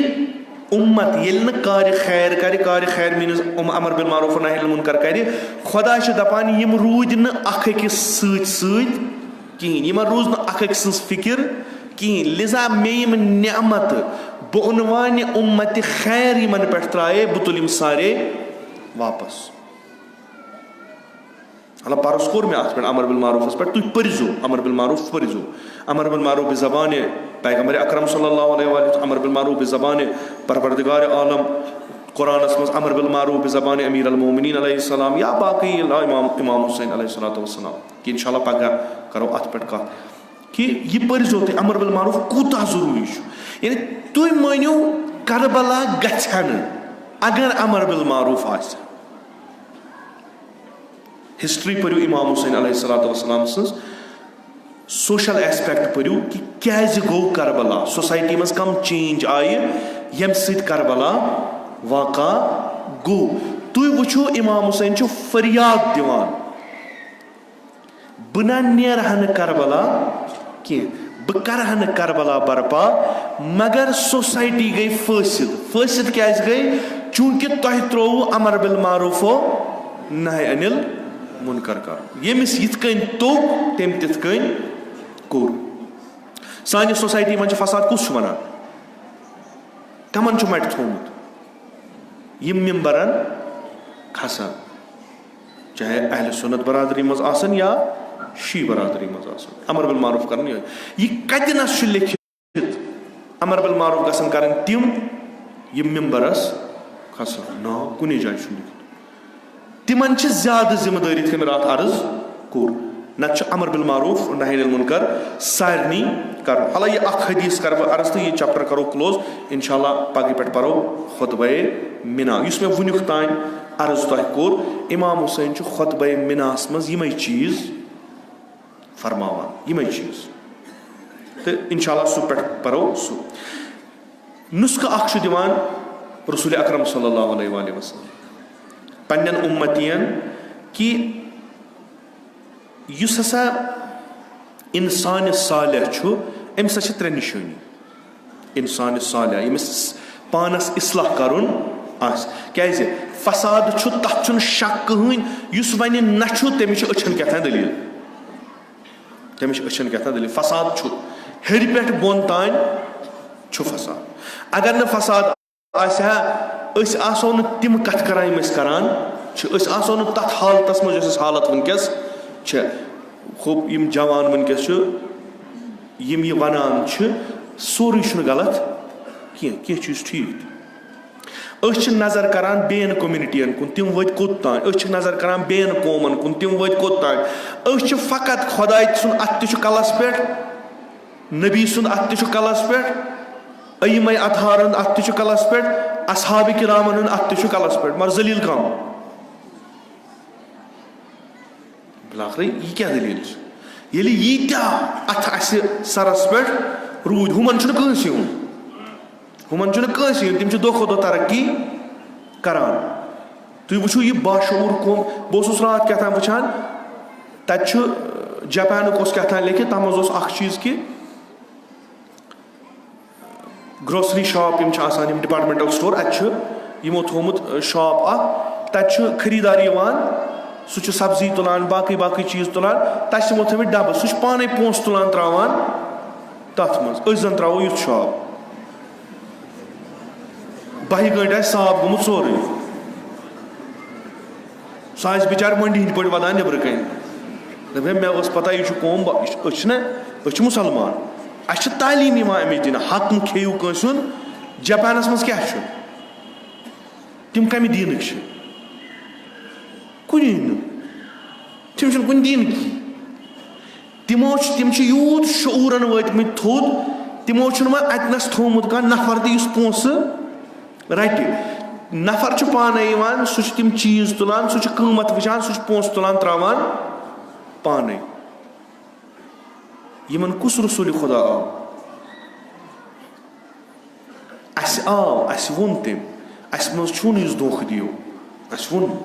اُمت ییٚلہِ نہٕ کارِ خیر کَرِ, کارِ خیر میٖنٕز امر بالمعروف نہی عن المنکر کَرِ, خۄدا چھُ دَپان یِم روٗدۍ نہٕ اکھ أکِس سۭتۍ سۭتۍ کِہیٖنۍ, یِمن روٗز نہٕ اکھ أکۍ سٕنٛز فِکِر کِہیٖنۍ, لِذا مےٚ یِم نعمتہٕ بہٕ عنوانہِ اُمتِ خیر یِمن پٮ۪ٹھ ترٛایے بہٕ تُلہٕ یِم سارے واپس. مطلب پرُس کوٚر مےٚ اَتھ پٮ۪ٹھ امر بالمعروفس پٮ۪ٹھ, تُہۍ پٔرزیو امر بالمعروف پٔرزیو. امر بالمعروف بِزبانہِ پیغمبر اکرم صلی اللہ علیہ وسلم, امر بالمعروف بِزبانہِ پروردگارِ عالم قرآنس منٛز, امر بالمعروف بِزبانہِ امیر المومنین علیہ السلام, یا باقٕے امام حسین علیہ الصلوۃ والسلام, کہِ انشاء اللہ پگہہ کرو اتھ پٮ۪ٹھ کتھ کہِ یہِ پٔرزیو تُہۍ امر بالمعروف کوٗتاہ ضروٗری چھُ. یعنی تُہۍ مٲنِو کربلا گژھِ ہا نہٕ اگر امر بالمعروف آسہِ. ہسٹری پٔرِو امام حسین علیہ الصلوۃ والسلام سٕنٛز, سوشل ایسپیکٹ پٔرِو کہِ کیازِ گوٚو کربلا, سوسایٹی منٛز کم چینج آیہِ ییٚمہِ سۭتۍ کربلا واقع گوٚو. تُہۍ وٕچھِو امام حسین چھُ فریاد دِوان بہٕ نہ نیرٕ ہا نہٕ کربلا کینٛہہ, بہٕ کرٕ ہا نہٕ کربلا برپا, مگر سوسایٹی گٔے فٲسِد. فٲسِد کیازِ گٔے؟ چوٗنٛکہِ تۄہہِ ترٛووُ امر بالمعروفو نہی عن المنکر کرُن. ییٚمِس یِتھ کٔنۍ توٚگ تٔمۍ تِتھ کٔنۍ کوٚر. سانہِ سوسایٹی منٛز چھُ فساد کُس چھُ وَنان؟ کمن چھُ مٹہِ تھوٚومُت؟ یِم ممبرن کھسان, چاہے اہلِ سُنت برادری منٛز آسن یا شی برادری منٛز آسن, امر بالمعروف کرن یِہوٚے. یہِ کتِنس چھُ لیکھِتھ امر بالمعروف گژھن کرٕنۍ تِم یِم ممبرس کھسان؟ نا, کُنی جایہِ چھُنہٕ لیکھِتھ. تِمن چھِ زیادٕ ذمہٕ دٲری یِتھ کٔنۍ مےٚ راتھ عرض کوٚر. نتہٕ چھُ امر بالمعروف نہی عن المنکر سارنٕے کرُن. حالانکہ یہِ اکھ حدیث کرٕ بہٕ عرض تہٕ یہِ چیپٹر کرو کلوز انشاء اللہ. پگہہ پٮ۪ٹھ پرو خطبہ منا, یُس مےٚ وُنیُک تام عرض تۄہہِ کوٚر. امام حسین چھُ خطبہ مِناہس منٛز یِمے چیٖز فرماوان, یِمے چیٖز, تہٕ انشاء اللہ سُہ پٮ۪ٹھ پرو سُہ. نُسخہٕ اکھ چھُ دِوان رسول اکرم صلی اللہ علیہ وآلہ وسلم پننٮ۪ن اُمتین کہِ یُس ہسا انسانِ صالح چھُ أمِس ہسا چھِ 3 نِشٲنی. انسانِ صالح ییٚمِس پانس اصلاح کرُن آسہِ, کیازِ فساد چھُ تتھ چھُنہٕ شک کٕہٕنۍ. یُس وَنہِ نہ چھُ تٔمِس چھِ أچھن کیٛاہ تام دٔلیٖل, تٔمِس چھِ أچھن کیٛاہ تام دٔلیٖل. فساد چھُ ہیٚرِ پٮ۪ٹھ بۄن تام چھُ فساد. اگر نہٕ فساد آسہِ ہا أسۍ آسو نہٕ تِم کتھٕ کران یِم أسۍ کران چھِ, أسۍ آسو نہٕ تتھ حالتس منٛز یۄس اَسہِ حالت وٕنکیٚس چھےٚ. خوب یِم جوان وٕنکیٚس چھِ یِم یہِ ونان چھِ سورُے چھُنہٕ غلط کینٛہہ, کینٛہہ چیٖز ٹھیٖک تہِ. أسۍ چھِ نظر کران بیٚین کوٚمنٹین کُن, تِم وٲتۍ کوٚت تام. أسۍ چھِ نظر کران بیٚین قومن کُن, تِم وٲتۍ کوٚت تام. أسۍ چھِ فقط خۄداے سُنٛد اَتھٕ تہِ چھُ کلس پٮ۪ٹھ, نبی سُنٛد اَتھٕ تہِ چھُ کلس پٮ۪ٹھ, ائمہ اطہارن اَتھٕ تہِ چھُ کلس پٮ۪ٹھ, اصحابِ کرامن ہُنٛد اَتھٕ تہِ چھُ کلس پٮ۪ٹھ, مگر ذلیٖل کم. بِلاخرٕے یہِ کیٛاہ دٔلیٖل چھِ؟ ییٚلہِ ییٖتیٛاہ اَتھٕ اَسہِ سرس پٮ۪ٹھ روٗدۍ, ہُمن چھُنہٕ کٲنٛسہِ ہُنٛد, ہُمن چھُنہٕ کٲنٛسہِ ہُنٛد, تِم چھِ دۄہ کھۄتہٕ دۄہ ترقی کران. تُہۍ وٕچھِو یہِ باشعوٗر قوم. بہٕ اوسُس راتھ کیٛاہ تام وٕچھان, تتہِ چھُ جاپانُک اوس کیٛاہ تام لیکھِتھ, تتھ منٛز اوس اکھ چیٖز کہِ گروسری شاپ یِم چھِ آسان, یِم ڈپارٹمنٹل سٹور, اتہِ چھُ یِمو تھوٚومُت شاپ اکھ, تتہِ چھُ خریٖدار یِوان, سُہ چھُ سبزی تُلان, باقٕے باقٕے چیٖز تُلان, تتہِ چھِ تِمو تھٲومٕتۍ ڈبہٕ, سُہ چھُ پانے پونٛسہٕ تُلان تراوان تتھ منٛز. أسۍ زن تراوو یُتھ شاپ, 12 گٲنٛٹہٕ آسہِ صاف گوٚمُت سورُے, سُہ آسہِ بِچارٕ مٔنڈی ہِنٛدۍ پٲٹھۍ ودان نیبرٕ کَنۍ. دپے مےٚ ٲس پتہ یہِ چھُ قوم, أسۍ چھِنہ, أسۍ چھِ مُسلمان, اَسہِ چھِ تعلیٖم یِوان اَمِچ دِنہٕ. حق مہٕ کھیٚیِو کٲنٛسہِ ہُنٛد. جاپانس منٛز کیٛاہ چھُ؟ تِم کمہِ دیٖنٕکۍ چھِ؟ کُنی نہٕ, تِم چھِنہٕ کُنہِ دیٖنہٕ کِہیٖنۍ. تِم چھِ یوٗت شعوٗرن وٲتمٕتۍ تھوٚد, تِمو چھُنہٕ وۄنۍ اتنس تھوٚومُت کانٛہہ نفر تہِ یُس پونٛسہٕ رٹہِ. نفر چھُ پانے یِوان, سُہ چھُ تِم چیٖز تُلان, سُہ چھُ قۭمت وٕچھان, سُہ چھُ پونٛسہٕ تُلان تراوان پانے. یِمن کُس رسوٗلِ خۄدا آو؟ اَسہِ آو, اَسہِ ووٚن تٔمۍ, اَسہِ منٛز چھُنہٕ یُس دھوکہٕ دِیو, اَسہِ ووٚن,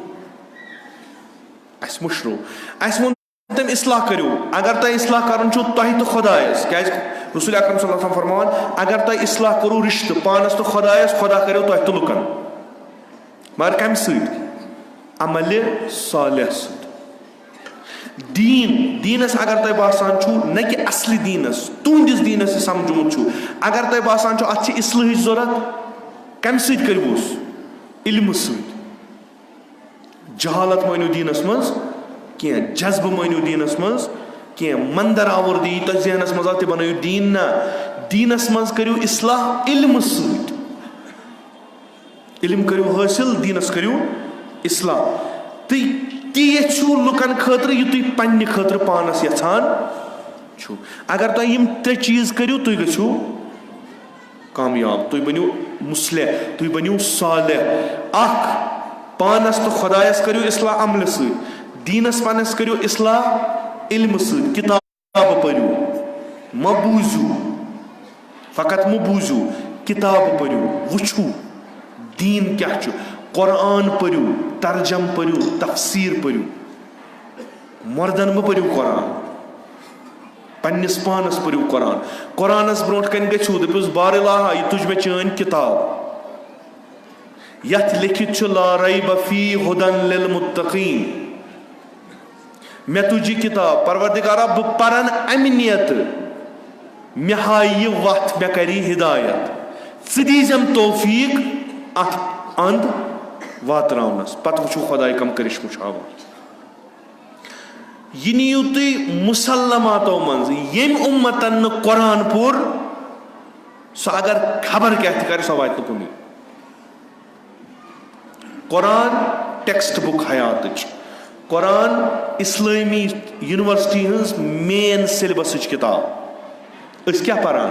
اَسہِ مٔشرو, اَسہِ ووٚن تم اصلاح کٔرِو اگر تۄہہِ اصلاح کَرُن چھُو تۄہہِ تہٕ خۄدایَس کیٛازِ رسول اکرم صلی اللہ علیہ وسلم فرماوان اگر تۄہہِ اصلاح کوٚرُو رِشتہٕ پانَس تہٕ خۄدایَس خۄدا کَریو تۄہہِ تہٕ لُکَن مگر کَمہِ سۭتۍ عملہِ صالح سۭتۍ دیٖنَس اگر تۄہہِ باسان چھُو نہ کہِ اصلہِ دیٖنَس تُہنٛدِس دیٖنَس یہِ سمجھومُت چھُو اگر تۄہہِ باسان چھُو اَتھ چھِ اصلٲحٕچ ضوٚرَتھ کَمہِ سۭتۍ کٔرۍوُس علمہٕ سۭتۍ جہالت مٲنِو دیٖنَس منٛز کینٛہہ جذبہٕ مٲنِو دیٖنَس منٛز کینٛہہ منٛدر آوُردی یی تۄہہِ ذہنَس منٛز آو تہِ بَنٲیِو دیٖن نہ دیٖنَس منٛز کٔرِو اصلاح علمہٕ سۭتۍ علم کٔرِو حٲصِل دیٖنَس کٔرِو اصلاح تُہۍ تی یژھِو لُکَن خٲطرٕ یہِ تُہۍ پنٛنہِ خٲطرٕ پانَس یَژھان چھُو اگر تۄہہِ یِم ترٛےٚ چیٖز کٔرِو تُہۍ گٔژھِو کامیاب تُہۍ بٔنِو مُصلح تُہۍ بٔنِو صالح اکھ پانَس تہٕ خۄدایَس کٔرِو اصلاح عملہِ سۭتۍ دیٖنَس پنٛنِس کٔرِو اصلاح علمہٕ سۭتۍ کِتابہٕ پٔرِو مہ بوٗزِو فقط مہ بوٗزِو کِتابہٕ پٔرِو وٕچھِو دیٖن کیٛاہ چھُ قرآن پٔرِو ترجم پٔرِو تفسیٖر پٔرِو مردن مہ پٔرِو قرآن پنٛنِس پانَس پٔرِو قرآن قرآنَس برونٛٹھ کَنہِ گٔژھِو دٔپِوُس بار الہ یہِ تُج مےٚ چٲنۍ کِتاب یتھ لیکھِتھ چھُ لا ریب فیہ ہدی للمتقیٖن مےٚ تُج یہِ کِتاب پروردِگارا بہٕ پرن امہِ نیتہٕ مےٚ ہایہِ یہِ وتھ مےٚ کری ہدایت ژٕ دیٖزٮ۪م توفیٖق اتھ انٛد واتناونس پتہٕ وٕچھو خۄداے کم کرشمہٕ چھُ ہاوان یہِ نِیِو تُہۍ مُسلماتو منٛز ییٚمۍ اُمتن نہٕ قرآن پوٚر سُہ اگر خبر کیٛاہ تہِ کرِ سۄ واتہِ نہٕ کُنُے قرآن ٹیکسٹ بُک حیاتٕچ قرآن اسلٲمی یونیورسٹی ہٕنٛز مین سیلبسٕچ کِتاب أسۍ کیٛاہ پران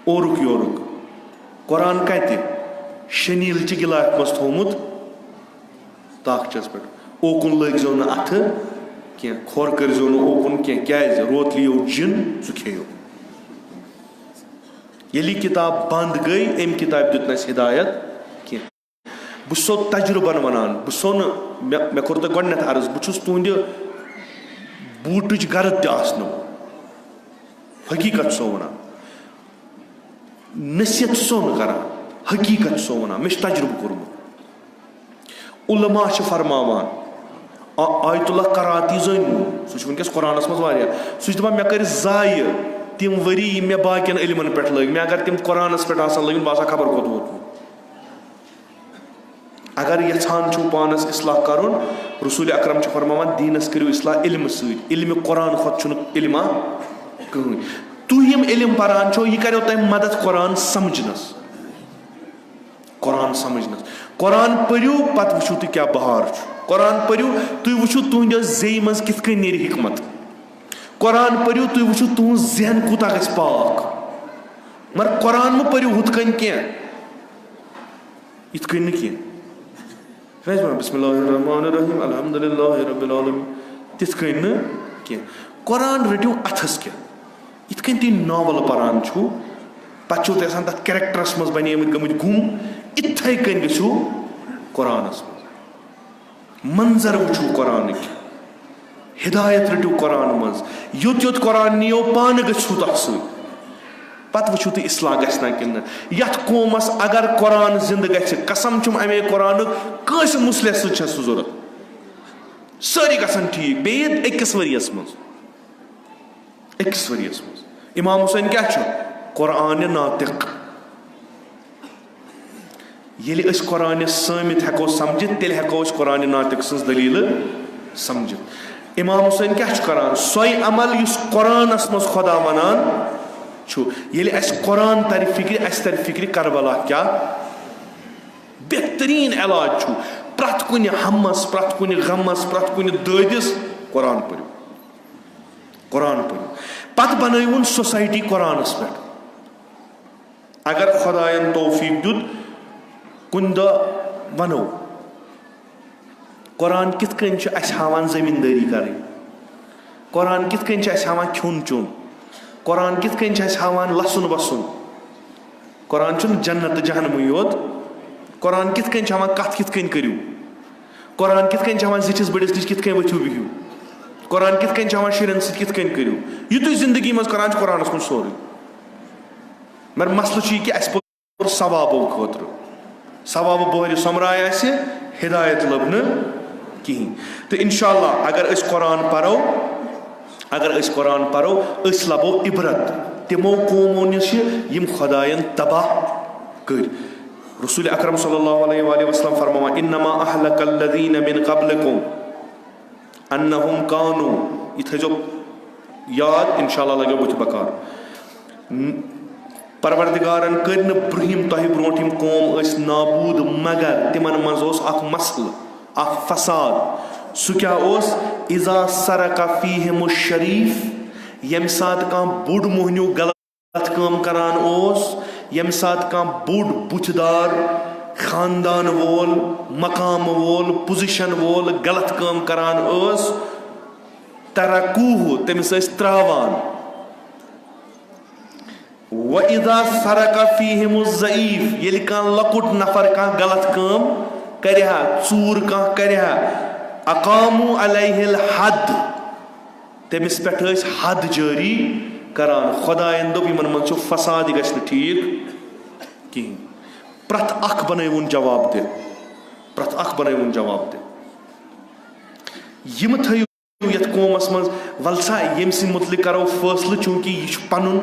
اورُک یورُک قرآن کتہِ شٔنیٖلچہِ گِلافہِ منٛز تھوٚومُت تاخچس پٮ۪ٹھ اوکُن لٲگزیو نہٕ اَتھٕ کینٛہہ کھۄر کٔرزیو نہٕ اوکُن کینٛہہ کیٛازِ روتلِیو جِن سُہ کھیٚیو ییٚلہِ یہِ کِتاب بنٛد گٔے أمۍ کِتابہِ دیُت نہٕ اَسہِ ہدایت کینٛہہ بہٕ چھُسو تجرُبن ونان بہٕ چھُسو نہٕ مےٚ کوٚر تۄہہِ گۄڈٕنٮ۪تھ عرض بہٕ چھُس تُہنٛدِ بوٗٹٕچ غرض تہِ آسنو حقیٖقت چھُسو ونان نصیحت چھُسو نہٕ کران حقیٖقت چھُسو ونان مےٚ چھُ تجرُبہٕ کوٚرمُت علما چھِ فرماوان آیت اللہ کراتی زٲنِو سُہ چھُ وٕنکیٚس قرآنس منٛز واریاہ سُہ چھُ دپان مےٚ کٔرۍ ضایہِ تِم ؤری یِم مےٚ باقین علمن پٮ۪ٹھ لٲگۍ مےٚ اگر تِم قرآنس پٮ۪ٹھ آسان لٲگۍ بہٕ آسہٕ ہا خبر کوٚت ووتمُت اگر یژھان چھُو پانس اصلاح کرُن رسول اکرم چھُ فرماوان دیٖنس کٔرِو اصلاح علمہٕ سۭتۍ علمہِ قرآن کھۄتہٕ چھُنہٕ علما کٕہٕنۍ تُہۍ یِم علم پران چھِو یہِ کریو تۄہہِ مدد قرآن سمجھنس قرآن پٔرِو پتہٕ وٕچھِو تُہۍ کیٛاہ بہار چھُ قرآن پٔرِو تُہۍ وٕچھِو تُہنٛدِس زیٚیہِ منٛز کِتھ کٔنۍ نیرِ حکمت قرآن پٔرِو تُہۍ وٕچھِو تُہنٛز ذہن کوٗتاہ گژھِ پاک مگر قرآن مہ پٔرِو ہُتھ کٔنۍ کینٛہہ یِتھ کٔنۍ نہٕ کینٛہہ بسم اللہ الرحمن الرحیم الحمدُللہ رب العالمین تِتھ کٔنۍ نہٕ کینٛہہ قرآن رٔٹِو اتھس کینٛہہ یِتھ کٔنۍ تُہۍ ناول پران چھُو پتہٕ چھُو تۄہہِ آسان تتھ کیریکٹرس منٛز بنیمٕتۍ گٔمٕتۍ گُم یِتھے کٔنۍ گٔژھِو قرآنس منٛز منظر وٕچھِو قرآنٕکۍ ہدایت رٔٹِو قرآن منٛز یوٚت یوٚت قرآن نِیو پانہٕ گٔژھِو تتھ سۭتۍ پتہٕ وٕچھِو تُہۍ اصلاح گژھِ نا کِنہٕ نہٕ یتھ قومس اگر قرآن زنٛدٕ گژھِ قسم چھُم امے قرآنُک کٲنٛسہِ مُصلح سۭتۍ چھےٚ سُہ ضوٚرتھ سٲری گژھن ٹھیٖک بیٚیہِ أکِس ؤرِیس منٛز امام حُسین کیٛاہ چھُ قرآنہِ ناطق ییٚلہِ أسۍ قرآنہِ سٲمِت ہٮ۪کو سمجھِتھ تیٚلہِ ہٮ۪کو أسۍ قرآنہِ ناطق سٕنٛز دٔلیٖلہٕ سمجھِتھ امام حُسین کیٛاہ چھُ کران سۄے عمل یُس قرآنس منٛز خۄدا ونان چھُ ییٚلہِ اَسہِ قرآن ترِ فِکرِ اَسہِ ترِ فِکرِ کربلا کیٛاہ بہتریٖن علاج چھُ پرٛٮ۪تھ کُنہِ ہمس پرٛٮ۪تھ کُنہِ غمس پرٛٮ۪تھ کُنہِ دٲدِس قرآن پٔرِو پتہٕ بنٲیوُن سوسایٹی قرآنس پٮ۪ٹھ اگر خۄداین توفیٖق دیُت کُنہِ دۄہ ونو قرآن کِتھ کٔنۍ چھُ اَسہِ ہاوان زٔمیٖندٲری کرٕنۍ قرآن کِتھ کٔنۍ چھُ اَسہِ ہاوان کھیوٚن چیوٚن قرآن کِتھ کٔنۍ چھُ اَسہِ ہاوان لسُن وسُن قرآن چھُنہٕ جنت تہٕ جہنمٕے یوت قرآن کِتھ کٔنۍ چھُ ہاوان کتھ کِتھ کٔنۍ کٔرِو قرآن کِتھ کٔنۍ چھُ ہاوان زِٹھِس بٔڑِس نِش کِتھ کٔنۍ ؤتھِو بِہِو قرآن کِتھ کٔنۍ چھِ ہاوان شُرٮ۪ن سۭتۍ کِتھ کٔنۍ کٔرِو یہِ تُہۍ زندگی منٛز قرآن چھُ قرآنَس منٛز سورُے مگر مسلہٕ چھُ یہِ کہِ اَسہِ پوٚر ثوابو خٲطرٕ ثوابہٕ بوہرِ سۄمبراے اَسہِ ہِدایت لٔب نہٕ کِہیٖنۍ تہٕ اِنشاء اللہ اگر أسۍ قرآن پَرو أسۍ لَبو عبرت تِمو قومو نِش یِم خۄدایَن تباہ کٔرۍ رسول اکرم صلی اللہ علیہ وآلہ وسلم فرماوان انما اہلک الذین من قبلکم انہم کانو یہ تھٲیزو یاد انشاءاللہ لگیو بُتھِ بکار پروردگارن کٔرۍ نہٕ برٛونٛہِم تۄہہِ برٛونٛٹھ یِم قوم ٲسۍ نابوٗد مگر تِمن منٛز اوس اکھ مسلہٕ اکھ فساد سُہ کیٛاہ اوس اذا سرق فیہم الشریف ییٚمہِ ساتہٕ کانٛہہ بوٚڑ موہنیوٗ غلط کٲم کران اوس ییٚمہِ ساتہٕ کانٛہہ بوٚڑ بُتھِ دار خاندان وول مقام وول پُزِشن وول غلط کٲم کران ٲس ترکوٗہ تٔمِس ٲسۍ تراوان وَإِذَا سَرَقَ فِيهِمُ الضَّعِيفُ ییٚلہِ کانٛہہ لۄکُٹ نفر کانٛہہ غلط کٲم کرِ ہا ژوٗر کانٛہہ کرِ ہا اقاموٗ علیہ الحد تٔمِس پٮ۪ٹھ ٲسۍ حد جٲری کران خۄدایَن دوٚپ یِمن منٛز چھُ فساد یہِ گژھِ نہٕ ٹھیٖک کِہیٖنۍ پرٛٮ۪تھ اکھ بنٲوُن جواب دِ یِم تھٲیِو یتھ قومس منٛز ول سا ییٚمہِ سٕنٛدِ مُتعلِق کرو فٲصلہٕ چوٗنٛکہِ یہِ چھُ پنُن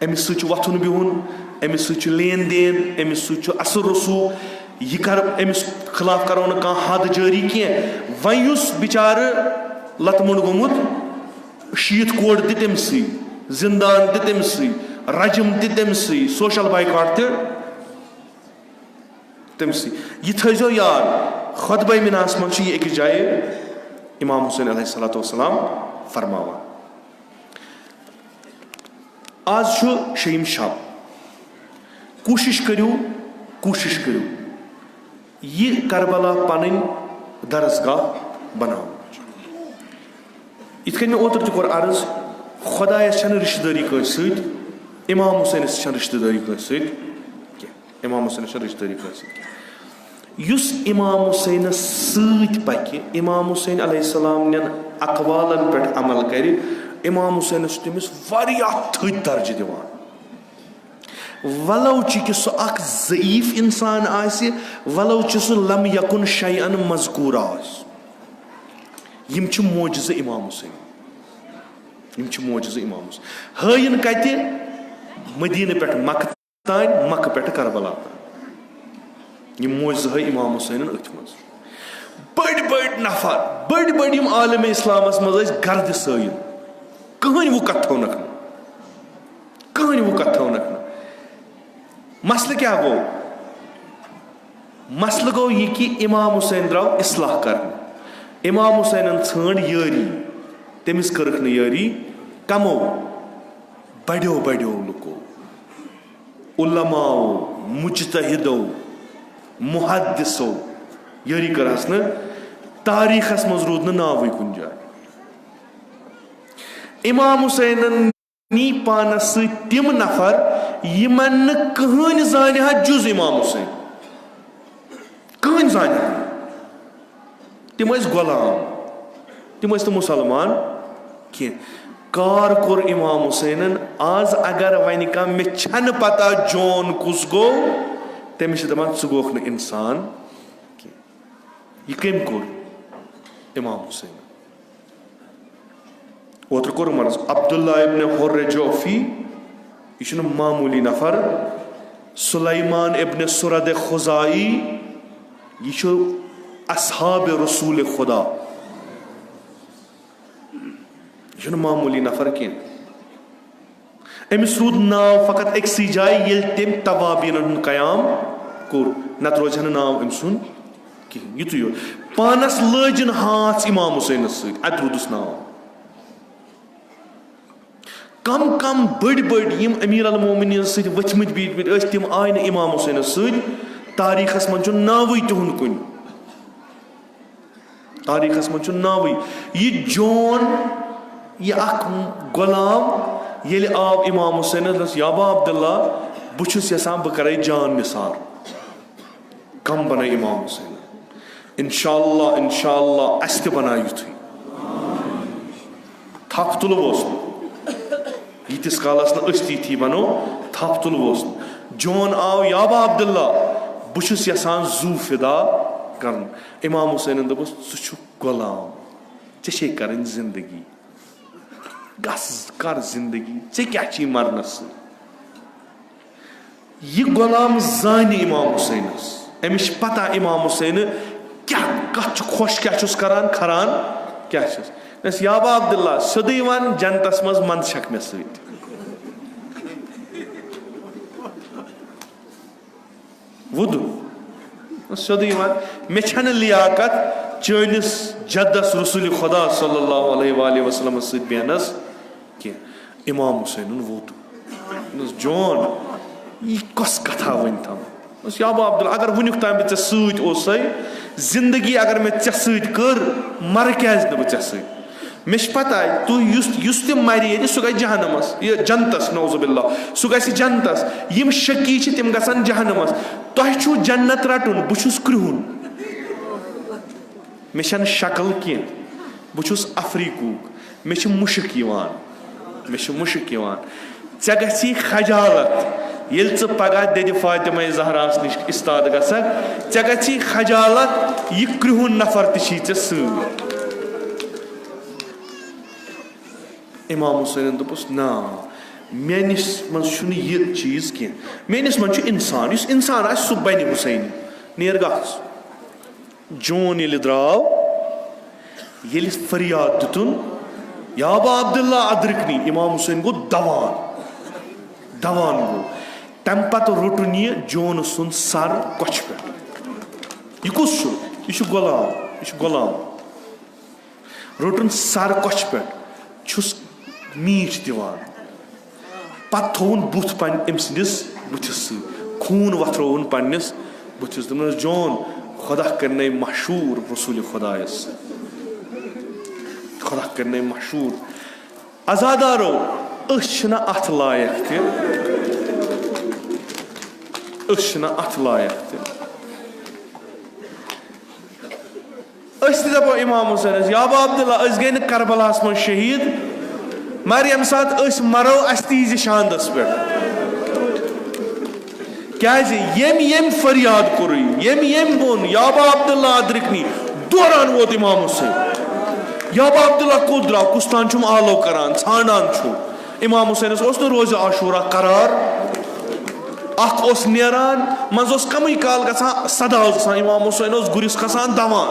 أمِس سۭتۍ چھُ وۄتھُن بِہُن أمِس سۭتۍ چھُ لین دین أمِس سۭتۍ چھُ اثر رسوٗخ یہِ کر أمِس خلاف کرو نہٕ کانٛہہ حد جٲری کینٛہہ وۄنۍ یُس بِچارٕ لتہٕ مۄنڈ گوٚمُت 60 کوڑ تہِ تٔمسٕے زندان تہِ تٔمسٕے رجم تہِ تٔمسٕے سوشل بایکاٹ تہِ تٔمسٕے یہِ تھٲیزیو یاد خطبہ مِناہس منٛز چھُ یہِ أکِس جایہِ امام حسین علیہ الصلوۃ والسلام فرماوان آز چھُ 6 شب کوٗشِش کٔرِو یہِ کربلا پنٕنۍ درسگاہ بناوُن یِتھ کٔنۍ مےٚ اوترٕ تہِ کوٚر عرض خۄدایس چھنہٕ رشتہٕ دٲری کٲنٛسہِ سۭتۍ امام حسینس چھنہٕ رشتہٕ دٲری کٲنٛسہِ سۭتۍ کینٛہہ یُس امام حسینس سۭتۍ پکہِ امام حسین علیہ السلام نٮ۪ن اقوالن پٮ۪ٹھ عمل کرِ امام حسینس چھُ تٔمِس واریاہ تھٔدۍ درجہٕ دِوان ولو چھُ کہِ سُہ اکھ ضعیٖف انسان آسہِ ولو چھُ سُہ لم یکُن شیئن مذکوٗرا آسہِ یِم چھِ موجزٕ امام حسین ہٲیِن کتہِ مدیٖنہٕ پٮ۪ٹھ مکہٕ تانۍ مکہٕ پٮ۪ٹھ کربلا تانۍ یِم موجزٕ ہٲے امام حسینن أتھۍ منٛز بٔڑۍ نفر بٔڑۍ یِم عالمِ اسلامس منٛز ٲسۍ گردِ سٲیِل کٕہٕنۍ وُہ کتھ تھونکھ نہٕ مسلہٕ کیٛاہ گوٚو مسلہٕ گوٚو یہِ کہِ امام حسین درٛاو اصلاح کرنہِ امام حسینن ژھٲنڈ یٲری تٔمِس کٔرٕکھ نہٕ یٲری کمو بڑیو لُکو علماو مجتہدو محدثو یٲری کٔرہس نہٕ تاریٖخس منٛز روٗد نہٕ ناوٕے کُنہِ جایہِ امام حسینن نی پانس سۭتۍ تِم نفر یِمن نہٕ کٕہٕنۍ زانہِ ہا جُز امام حسین کٕہٕنۍ زانہِ ہا تِم ٲسۍ غلام تِم ٲسۍ نہٕ مُسلمان کینٛہہ کار کوٚر امام حسینن آز اگر وۄنۍ کانٛہہ مےٚ چھنہٕ پتہ جون کُس گوٚو تٔمِس چھِ دپان ژٕ گوٚکھ نہٕ انسان کینٛہہ یہِ کٔمۍ کوٚر امام حسین اوترٕ کوٚرُم عرض عبداللہ ابن حُرِ جوفی یہِ چھُنہٕ معموٗلی نفر سُلیمان ابن سُرد خُزایی یہِ چھُ اصحاب رسول خدا یہِ چھُنہٕ معموٗلی نفر کینٛہہ أمِس روٗد ناو فقط أکسٕے جایہِ ییٚلہِ تٔمۍ توابیٖنن ہُنٛد قیام کوٚر نتہٕ روزِ ہا نہٕ ناو أمۍ سُنٛد کِہینۍ یِتُے یوت پانس لٲجِن ہاتھ امام حسینس سۭتۍ اتہِ روٗدُس ناو کم بٔڑۍ یِم امیر المومنین سۭتۍ ؤتھمٕتۍ بیٖٹھمٕتۍ ٲسۍ تِم آے نہٕ امام حسینس سۭتۍ تاریٖخس منٛز چھُ ناوٕے تِہُنٛد کُنہِ یہِ جون یہِ اکھ غلام ییٚلہِ آو امام حسینس دوٚپُس یابا عبداللہ بہٕ چھُس یژھان بہٕ کرے جان نثار کم بنٲے امام حسین انشاء اللہ اسہِ تہِ بنایہِ یُتھُے تھپ تُلووس نہٕ ییٖتِس کالس نہٕ أسۍ تِتھی بنو تھپ تُلووس نہٕ جون آو یابا عبداللہ بہٕ چھُس یژھان زوٗ فِدا کرُن اِمام حُسینن دوٚپُس ژٕ چھُکھ غلام ژےٚ چھے کرٕنۍ زندگی گژھ کر زندگی ژےٚ کیٛاہ چھی مرنس سۭتۍ یہِ غلام زانہِ اِمام حُسینس أمِس چھِ پتہ اِمام حُسینہٕ کیٛاہ کتھ چھُ خۄش کیٛاہ چھُس کران کھران کیٛاہ چھُس دَپٮ۪س یابا عبداللہ سیوٚدُے ون جنتس منٛز منٛدٕ چھکھ مےٚ سۭتۍ وُدُن سیوٚدُے ون مےٚ چھنہٕ لیاقت چٲنِس جدس رسول خدا صلی اللہ علیہ وآلہ وسلمس سۭتۍ بیٚہنس کینٛہہ اِمام حُسینُن ووٚد دوٚپنس جون یہِ کۄس کتھا ؤنۍتھم دوٚپُس یابا عبداللہ اگر وُنیُک تام بہٕ ژےٚ سۭتۍ اوسے زندگی اگر مےٚ ژےٚ سۭتۍ کٔر مرٕ کیٛازِ نہٕ بہٕ ژےٚ سۭتۍ مےٚ چھِ پتہ تُہۍ یُس تہِ مرِ ییٚتہِ سُہ گژھِ جہنمس یہِ جنتس نعوذ باللہ سُہ گژھِ جنتس یِم شقی چھِ تِم گژھن جہنمس تۄہہِ چھُو جنت رٹُن بہٕ چھُس کرٛہُن مےٚ چھنہٕ شکل کینٛہہ بہٕ چھُس افریٖقُک مےٚ چھِ مُشک یِوان ژےٚ گژھی خجالت ییٚلہِ ژٕ پگاہ دٮ۪دِ فاطمہ زہراہس نِش اِستاد گژھکھ ژےٚ گژھی خجالت یہِ کرٛہُن نفر تہِ چھی ژےٚ سۭتۍ اِمام حُسینن دوٚپُس نا میٲنِس منٛز چھُنہٕ یہِ چیٖز کینٛہہ میٲنِس منٛز چھُ اِنسان یُس اِنسان آسہِ سُہ بنہِ حُسینی نیر گژھ جون ییٚلہِ درٛاو ییٚلہِ فریاد دِتُن یابا عبداللہ ادرکنی اِمام حُسین گوٚو دوان گوٚو تمہِ پتہٕ روٚٹُن یہِ جون سُنٛد سر کۄچھِ پٮ۪ٹھ یہِ کُس چھُ یہِ چھُ غلام روٚٹُن سر کۄچھِ پٮ۪ٹھ چھُس میٖٹھ دِوان پتہٕ تھووُن بُتھ أمۍ سٕنٛدِس بٕتھِس سۭتۍ خوٗن وۄتھرووُن پننِس بٕتھِس دوٚپنس جون خۄدا کرنَے مشہوٗر رسول خۄدایس خۄدا کرنَے مشہوٗر عزادارو أسۍ چھِنہ اتھ لایق تہِ أسۍ تہِ دپو اِمام حُسینس یابا عبداللہ أسۍ گٔے نہٕ کربلاہس منٛز شہیٖد مگر ییٚمہِ ساتہٕ أسۍ مرو اسہِ تہِ ییٖزِ شاندس پٮ۪ٹھ کیٛازِ ییٚمۍ فریاد کوٚرُے ییٚمۍ ووٚن یابا عبداللہ ادرکنی دوران ووت اِمام حُسین یابا عبداللہ کوٚت درٛاو کُس تام چھُم آلو کران ژھانڈان چھُ اِمام حُسینس اوس نہٕ روزِ عاشوٗرا قرار اکھ اوس نیران منٛزٕ اوس کمٕے کال گژھان سدا اوس گژھان اِمام حُسین اوس گُرِس کھسان دوان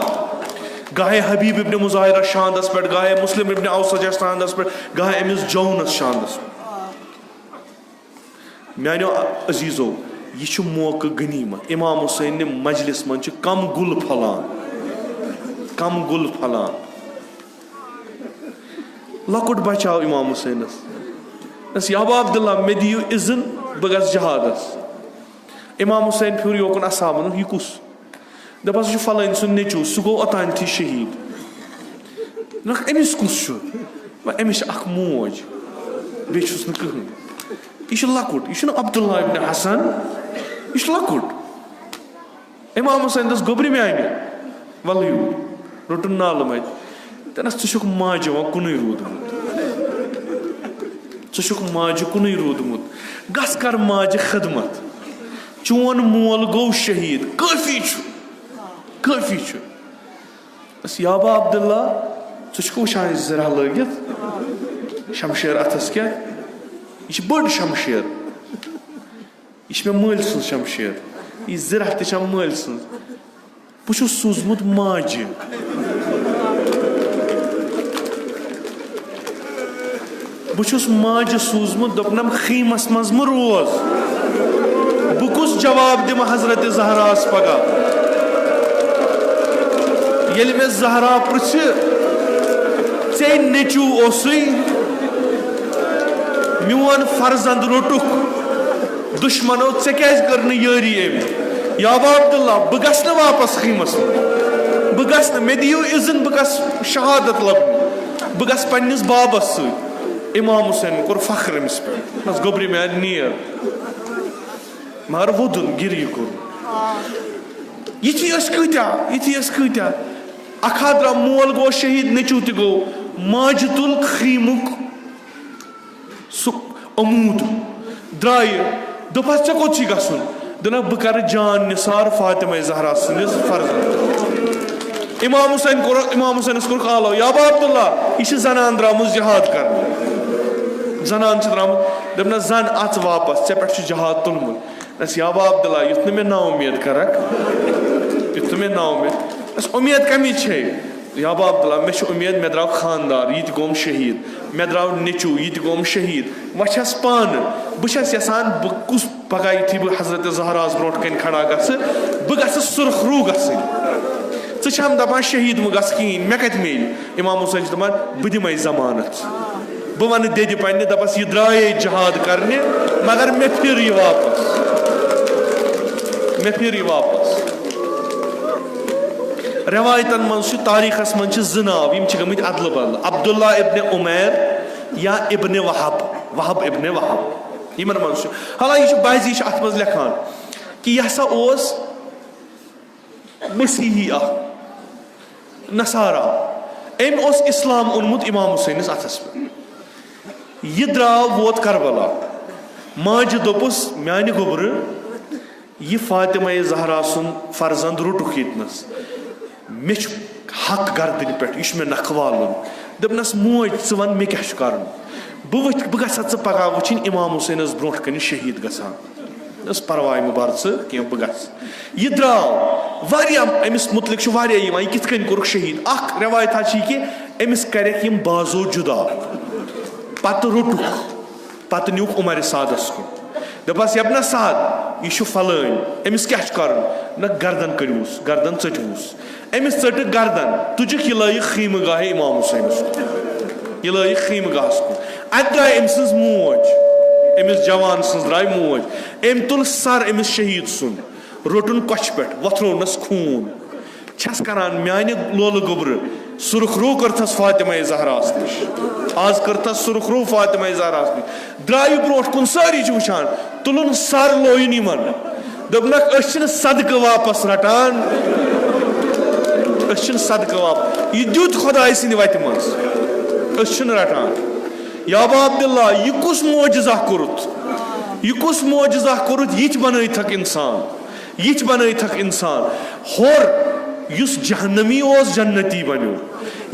گاہے حبیب ابن مظاہرس شاندس پٮ۪ٹھ گاہے مسلم ابن اوسجس شاندس پٮ۪ٹھ گاہے أمِس جونس شاندس میانیو عزیٖزو یہِ چھُ موقعہٕ غنیٖمت اِمام حُسینہِ مجلس منٛز چھِ کم گُل پھلان لۄکُٹ بچہٕ آو اِمام حُسینس دَپٮ۪س یابا عبداللہ مےٚ دِیِو اِذن بہٕ گژھٕ جہادس اِمام حُسین پھیوٗر یوکُن اصحابن یہِ کُس دپان سُہ چھُ فلٲنۍ سُنٛد نیٚچوٗ سُہ گوٚو اوٚتانتھٕے شہیٖد دوٚپکھ أمِس کُس چھُ أمِس چھِ اکھ موج بیٚیہِ چھُس نہٕ کٕہٕنۍ یہِ چھُ لۄکُٹ یہِ چھُنہٕ عبداللہ ابن حسن یہِ چھُ لۄکُٹ اِمام حُسین دوٚپُس گوٚبرِ میانہِ وَلہٕ یوٗرۍ روٚٹُن نالہٕ مَتہِ دَپنَس ژٕ چھُکھ ماجہِ وۄنۍ کُنُے روٗدمُت گژھ کر ماجہِ خدمت چون مول گوٚو شہیٖد کٲفی چھُ بس یابا عبداللہ ژٕ چھُکھ وٕچھان یہِ زِرہ لٲگِتھ شمشیر اَتھس کیٛاہ یہِ چھِ بٔڑ شمشیر یہِ چھِ مےٚ مٲلۍ سٕنٛز شمشیر یہِ زِرہ تہِ چھےٚ مٲلۍ سٕنٛز بہٕ چھُس سوٗزمُت ماجہِ دوٚپنم خیٖمس منٛز مہ روز بہٕ کُس جواب دِمہٕ حضرت زہراہس پگاہ ییٚلہِ مےٚ زہرا پرٛژھِ ژے نیٚچوٗ اوسُے میون فرزند روٚٹُکھ دُشمنو ژےٚ کیٛازِ کٔر نہٕ یٲری أمۍ یابا عبداللہ بہٕ گژھٕ نہٕ واپس خیٖمس منٛز بہٕ گژھٕ نہٕ مےٚ دِیِو اِذن بہٕ گژھٕ شہادت لبنہِ بہٕ گژھٕ پننِس بابس سۭتۍ اِمام حُسین کوٚر فخر أمِس پٮ۪ٹھ دوٚپنس گوٚبرِ میانہِ نیر مگر وودُن گِریہِ کوٚر یِتھی ٲسۍ کۭتیاہ اکھ ہا درٛاو مول گوٚو شہیٖد نیٚچوٗ تہِ گوٚو ماجد الخیمُک سُہ عموٗد درٛایہِ دوٚپہَس ژےٚ کوٚت چھُے گژھُن دوٚپنَکھ بہٕ کَرٕ جان نثار فاطمہ زہرا سٕنٛدِس فرزنٛد اِمام حُسینَس کوٚرُکھ آلو یابا عبداللہ یہِ چھِ زنان درٛامٕژ جہاد کَرنہِ زنان چھِ درٛامٕژ دوٚپنَس زن اَژ واپس ژےٚ پٮ۪ٹھ چھُ جہاد تُلمُت دوٚپنَس یابا عبداللہ یُتھ نہٕ مےٚ نا اُمید کَرکھ یُتھ نہٕ مےٚ نا اُمید دوٚپنَس اُمید کَمِچ چھے یابا عبداللہ مےٚ چھِ اُمید مےٚ درٛاو خانٛدار یہِ تہِ گوٚم شہیٖد مےٚ درٛاو نیٚچوٗ یہِ تہِ گوٚم شہیٖد وۄنۍ چھَس پانہٕ بہٕ چھَس یَژھان بہٕ کُس پگاہ یُتھُے بہٕ حضرت زہراہَس برونٛٹھ کَنۍ کھڑا گژھٕ بہٕ گژھٕ سُرخ روٗ گژھٕنۍ ژٕ چھَم دَپان شہیٖد مہٕ گژھ کِہیٖنۍ مےٚ کَتہِ میلہِ اِمام حُسین چھُ دَپان بہٕ دِمَے ضمانت بہٕ وَنہٕ دٮ۪دِ پنٛنہِ دَپَس یہِ درٛایے جہاد کَرنہِ مگر مےٚ پھِر یہِ واپس رٮ۪وایتَن منٛز چھُ تاریٖخَس منٛز چھِ 2 ناو یِم چھِ گٔمٕتۍ اَدلہٕ بدلہٕ عبداللہ ابنِ عُمیر یا ابنِ وہب ابنِ وہب یِمن منٛز چھُ حالانکہِ یہِ چھُ بعضی چھِ اَتھ منٛز لیکھان کہِ یہِ ہسا اوس مسیحی اکھ نصارا أمۍ اوس اِسلام اوٚنمُت اِمام حُسینَس اَتھس پٮ۪ٹھ یہِ درٛاو ووت کربلا ماجہِ دوٚپُس میانہِ گوٚبرٕ یہِ فاطمہ زہرا سُنٛد فرزنٛد روٚٹُکھ ییٚتنس مےٚ چھُ حق گردنہِ پٮ۪ٹھ یہِ چھُ مےٚ نکھٕ والُن دوٚپنَس موج ژٕ وَن مےٚ کیاہ چھُ کَرُن بہٕ گژھا ژٕ پگاہ وٕچھِنۍ اِمام حُسینَس برونٛٹھ کَنہِ شہیٖد گژھان دوٚپنَس پرواے مہٕ بَر ژٕ کینٛہہ بہٕ گژھٕ یہِ درٛاو واریاہ أمِس مُتعلِق چھُ واریاہ یِوان یہِ کِتھ کٔنۍ کوٚرُکھ شہیٖد اکھ رٮ۪وایتا چھِ یہِ کہِ أمِس کَرٮ۪کھ یِم بازو جُدا پتہٕ روٚٹُکھ پتہٕ نیوٗکھ عُمرِ سعدس کُن دوٚپہَس یبنہ سعد یہِ چھُ فلٲنۍ أمِس کیاہ چھُ کَرُن نہ گردن کٔڑۍوُس گردن ژٔٹۍوُس أمِس ژٔٹٕکھ گردن تُجِکھ یہِ لٲیِکھ خیٖمہٕ گاہے اِمام حُسینَس کُن یہِ لٲیِکھ خیٖمہٕ گاہَس کُن اَتہِ درٛاے أمۍ سٕنٛز موج أمِس جوان سٕنٛز درٛاے موج أمۍ تُل سر أمِس شہیٖد سُنٛد روٚٹُن کۄچھِ پٮ۪ٹھ وۄتھروونَس خوٗن چھَس کران میانہِ لولہٕ گوٚبرٕ سُرخ روٗ کٔرتھَس فاطمہ زہراہَس نِش آز کٔرتھَس سُرخ روٗ فاطمہ زہراہَس نِش درٛایہِ برونٛٹھ کُن سٲری چھِ وٕچھان تُلُن سر لویُن یِمن دوٚپنکھ أسۍ چھِنہٕ صدقہٕ واپس رٹان أسۍ چھِنہٕ صدقہٕ واپس یہِ دیُت خۄداے سٕنٛدِ وَتہِ منٛز أسۍ چھِنہٕ رٹان یابا عبداللہ یہِ کُس موجزہ کوٚرُتھ یہِ تہِ بنٲیتھکھ اِنسان ہور یُس جہنمی اوس جنتی بنیو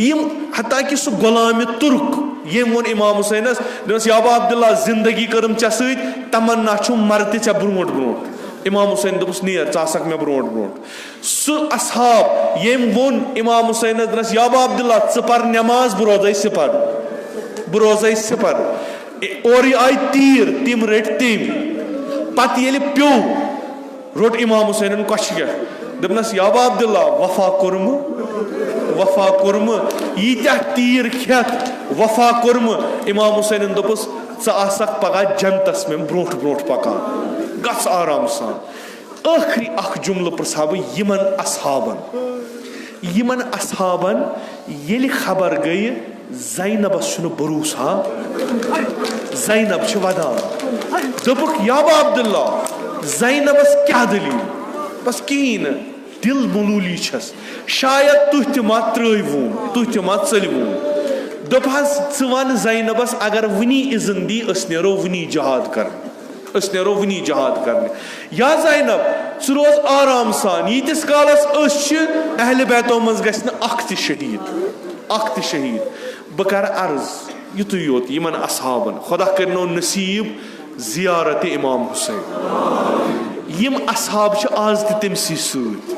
یِم حتیٰ کہِ سُہ غۄلامہِ تُرک ییٚمۍ ووٚن اِمام حُسینَس دوٚپنَس یابا عبداللہ زندگی کٔرٕم ژےٚ سۭتۍ تمنا چھُم مرٕ تہِ ژےٚ برونٛٹھ اِمام حُسین دوٚپُس نیر ژٕ آسکھ مےٚ برونٛٹھ سُہ اصحاب ییٚمۍ ووٚن اِمام حُسینَس دوٚپنَس یابا عبداللہ ژٕ پر نٮ۪ماز بہٕ روزَے سِپر اورٕ آیہِ تیٖر تِم رٔٹۍ تٔمۍ پتہٕ ییٚلہِ پیوٚو روٚٹ اِمام حُسینن کۄچھِ کیٛاہ دوٚپنَس یابا عبداللہ وفا کوٚرمہٕ ییٖتیاہ تیٖر کھٮ۪تھ وفا کوٚرمہٕ اِمام حُسینن دوٚپُس ژٕ آسکھ پگاہ جنتس مےٚ برونٛٹھ پکان گژھ آرام سان ٲخری اکھ جملہٕ پرژھا بہٕ یِمن اصحابن ییٚلہِ خبر گٔیہِ زینبس چھُنہٕ بروسا زینب چھِ ودان دوٚپُکھ یابا عبداللہ زینبس کیاہ دٔلیٖل بس کِہیٖنۍ نہٕ دِل ملوٗلی چھس شاید تُہۍ تہِ ما ترٛٲیوُن تُہۍ تہِ ما ژٔلۍوُن دوٚپہس ژٕ وَن زینبس اگر وُنی اِذن دی أسۍ نیرو وُنی جہاد کرنہِ یا زینب ژٕ روز آرام سان ییٖتِس کالس أسۍ چھِ اہلِ بیتو منٛز گژھِ نہٕ اکھ تہِ شہیٖد بہٕ کرٕ عرض یُتُے یوت یِمن اصحابن خۄدا کٔرنو نصیٖب زِیارت اِمام حُسین یِم اصحاب چھِ آز تہِ تٔمسٕے سۭتۍ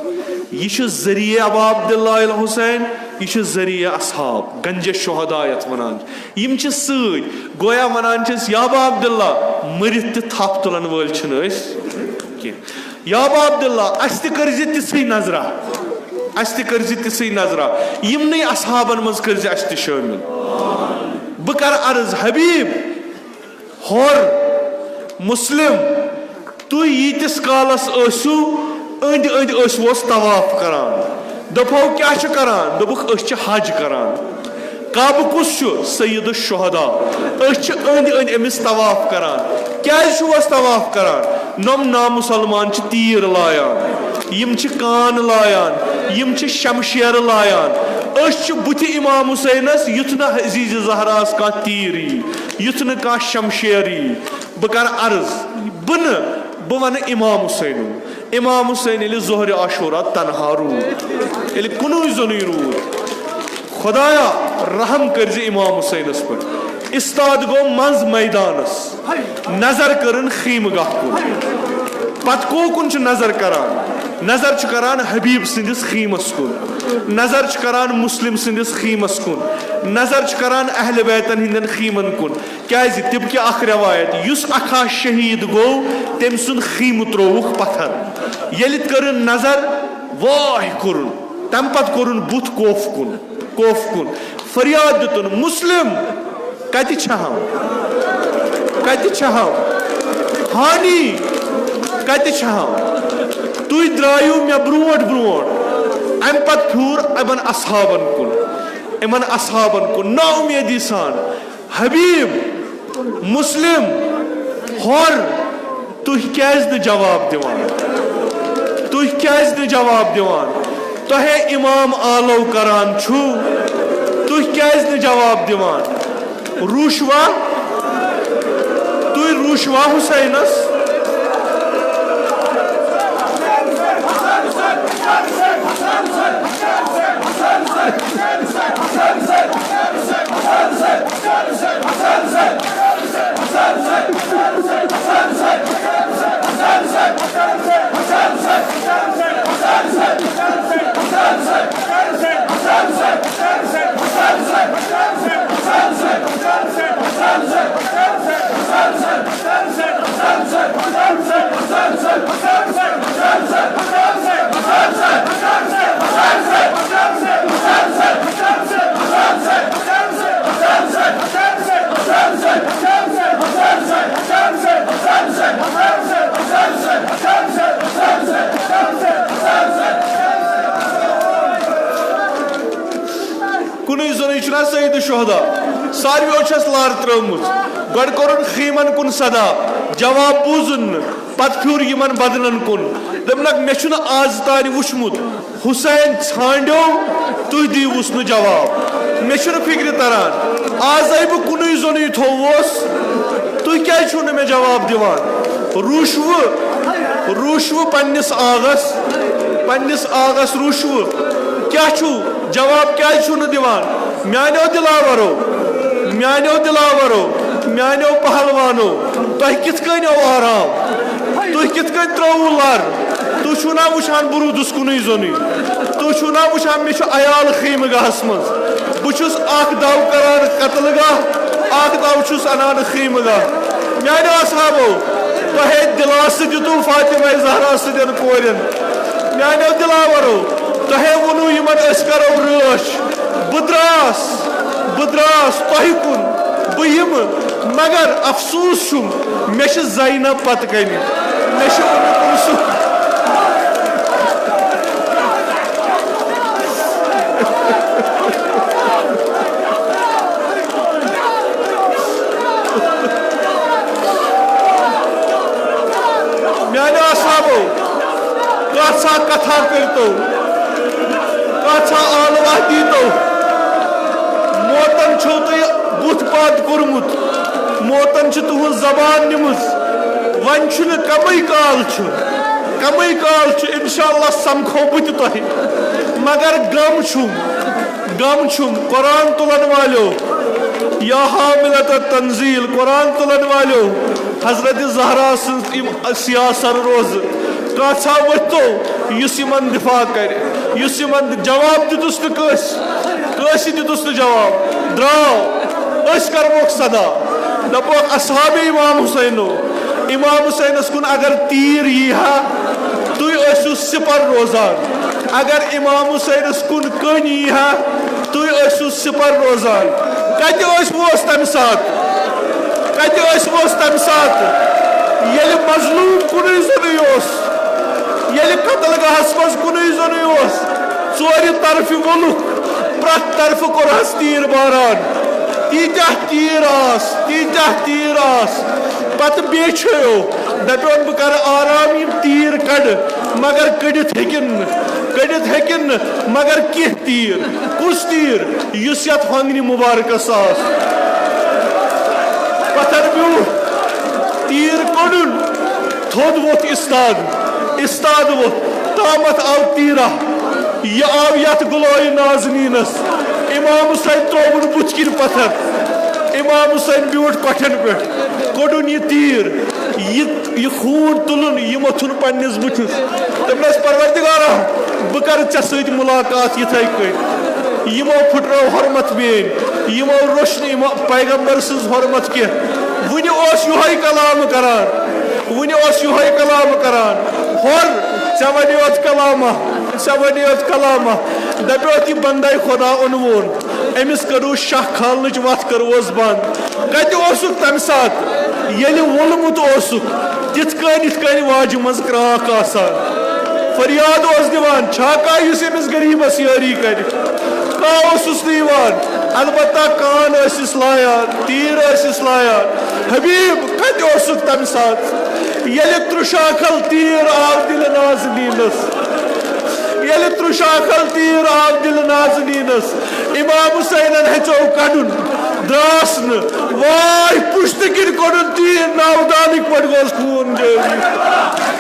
یہِ چھُ ذٔریعہ ابا عبداللہ الحسین یہِ چھُ ذٔریعہ اصحاب گنجِ شہدا یتھ ونان یِم چھِ سۭتۍ گویا ونان چھِس یابا عبداللہ مٔرِتھ تہِ تھپھ تُلن وٲلۍ چھِنہٕ أسۍ کینٛہہ یابا عبداللہ اَسہِ تہِ کٔرزِ تِژھٕے نظرا یِمنٕے اصحابن منٛز کٔرزِ اَسہِ تہِ شٲمِل بہٕ کرٕ عرض حبیٖب ہور مُسلِم تُہۍ ییٖتِس کالس ٲسِو أنٛدۍ أنٛدۍ ٲسوُس طواف کران دوٚپہو کیاہ چھِ کران دوٚپُکھ أسۍ چھِ حج کران کعبہٕ کُس چھُ سید الشہدا أسۍ چھِ أنٛدۍ أنٛدۍ أمِس طواف کران کیازِ چھُوس طواف کران نۄم نامُسلمان چھِ تیٖر لایان یِم چھِ کان لایان یِم چھِ شمشیرٕ لایان أش بُتھِ امام حسینس یُتھ نہٕ عزیٖزِ زہراس کانٛہہ تیٖر یی یُتھ نہٕ کانٛہہ شمشیر یی بہٕ کرٕ عرض بہٕ وَنہٕ امام حسینُن امام حسین ییٚلہِ ظہرِ عاشورا تنہا روٗد ییٚلہِ کُنُے زوٚنُے روٗد خۄدایا رحم کٔرزِ امام حسینس پٮ۪ٹھ استاد گوٚو منٛز میدانس نظر کٔرٕن خیٖمہٕ گاہ کُن پتہٕ کوکُن چھُ نظر کران نظر چھُ کران حبیٖب سٕنٛدِس خیٖمس کُن نظر چھُ کران مُسلم سٕنٛدِس خیٖمس کُن نظر چھُ کران اہلِ بیتن ہٕنٛدٮ۪ن خیٖمن کُن کیازِ تِبکہِ اکھ رٮ۪وایت یُس اکھا شہیٖد گوٚو تٔمۍ سُنٛد خیٖمہٕ ترووُکھ پتھر ییٚلہِ کٔرٕن نظر واے کوٚرُن تمہِ پتہٕ کوٚرُن بُتھ کوف کُن فریاد دِتُن مُسلم کتہِ چھہو ہانی کتہِ چھہو تُہۍ درٛایِو مےٚ برونٛٹھ امہِ پتہٕ پھیوٗر یِمن اصحابن کُن نا اُمیدی سان حبیٖب مُسلم ہور تُہۍ کیازِ نہٕ جواب دِوان تۄہے امام آلو کران چھُو تُہۍ کیازِ نہٕ جواب دِوان تُہۍ روٗشوا حُسینس کُنُے زوٚنُے چھُنہ سید الشہدا ساروِیو چھس لار ترٲومٕژ گۄڈٕ کوٚرُن خیٖمن کُن صدا جواب بوٗزُن نہٕ پتہٕ پھیوٗر یِمن بدنن کُن دوٚپنکھ مےٚ چھُنہٕ آز تانۍ وٕچھمُت حُسین ژھانڈیو تُہۍ دِیٖوُس نہٕ جواب مےٚ چھُنہٕ فِکرِ تران آزے بہٕ کُنُے زوٚنُے تھووُس تُہۍ کیازِ چھِو نہٕ مےٚ جواب دِوان روٗشوٕ پننِس آغس روٗشوٕ کیاہ چھُو جواب کیازِ چھُو نہٕ دِوان میانیو دِلاورو میانیو پہلوانو تۄہہِ کِتھ کٔنۍ آو آرام تُہۍ کِتھ کٔنۍ ترٛووُ لر تُہۍ چھُو نا وٕچھان بہٕ روٗدُس کُنُے زوٚنُے تُہۍ چھُو نا وٕچھان مےٚ چھُ عیال خیٖمہٕ گاہس منٛز بہٕ چھُس اکھ دو کران قتل گاہ اکھ دو چھُس انان خیٖمہٕ گاہ میانیو اصحابو تۄہے دِلاسہٕ دِتوٗ فاطمہ زہرا سٕنٛدٮ۪ن کورٮ۪ن میانیو دِلاورو تۄہے ووٚنوٗ یِمن أسۍ کرو رٲچھ بہٕ درٛاس تۄہہِ کُن بہٕ یِمہٕ مگر افسوٗس چھُم مےٚ چھِ زینب پتہٕ کنہِ مےٚ چھُ میانیو اصحابو کۭژاہ کتھا کٔرتو کۭژاہ ٲلوہ دیٖتو موتن چھُو تُہۍ بُتھ پاد کوٚرمُت موتن چھِ تُہنٛز زبان نِمٕژ وۄنۍ چھُنہٕ کمٕے کال چھُ انشاء اللہ سمکھو بہٕ تہِ تۄہہِ مگر غم چھُم قرآن تُلن والیو یا حاملت تنزیل قرآن تُلن والیو حضرت زہرا سٕنٛز یِم سیاسر روزٕ کۭژاہ ؤتھتو یُس یِمن دِفاع کرِ یُس یِمن جواب دِتُس نہٕ کٲنٛسہِ دِتُس نہٕ جواب درٛاو أسۍ کرہوکھ صدا دپوکھ اصحابِ امام حسینس کُن اگر تیٖر یی ہا تُہۍ ٲسِو سِپر روزان اگر امام حسینس کُن کٔنۍ یی ہا تُہۍ ٲسِو سِپر روزان کتہِ ٲسوُس تمہِ ساتہٕ ییٚلہِ مظلوٗم کُنُے زوٚنُے اوس ییٚلہِ قتل گاہس منٛز کُنُے زوٚنُے اوس ژورِ طرفہٕ وولُکھ پرٛٮ۪تھ طرفہٕ کوٚرہس تیٖر باران تیٖتیاہ تیٖر آس پتہٕ بیچھیو دپیون بہٕ کرٕ آرام یِم تیٖر کڑٕ مگر کٔڑِتھ ہیٚکِن نہٕ کڑت ہیکن مگر کی تیر کس تیر یس یت ہنگنی مبارکس آس پتھر بیوٹ تیر کڑن تھود ووت استاد ووت تامت آو تیرہ یہ آو یت گلوئی نازنینس امام حسین تروون بُتھ کن پتھر امام حسین بیوٹ کٹھن پہ کڑن یہ تیر یہ خون تلن یہ متھن پنس بتس دس پروردگارا بہ کر ژے سۭتۍ ملاقات یتھے کٔنۍ یمو پھٹرو حرمت بین یمو روشن پیغمبر سٕنٛز حرمت کی ونہِ اوس یہوے کلام کران ہور ژےٚ ونیوت کلامہ دپیوت یہ بندے خدا اونوون امس کرو شاہ کھالنٕچ وتھ کروس بند کتہِ اوسُکھ تمہِ ساتہٕ ییٚلہِ وولمُت اوسُکھ تِتھ کٔنۍ واجہِ منٛز کرٛاکھ آسان فریاد اوس دِوان چھا کانٛہہ یُس أمِس غریٖبس یٲری کرِ کانٛہہ اوسُس نہٕ یِوان البتہ کان ٲسِس لایان تیٖر ٲسِس لایان حبیٖب کتہِ اوسُکھ تمہِ ساتہٕ ییٚلہِ ترٛشاکھل تیٖر آو دِلہِ نازنیٖنس امام حسینن ہیژو کڑن دراس نہٕ واے پُشتہٕ کِنۍ کوٚڑُن تیٖر ناودانٕکۍ پٲٹھۍ گوس خوٗن جٲری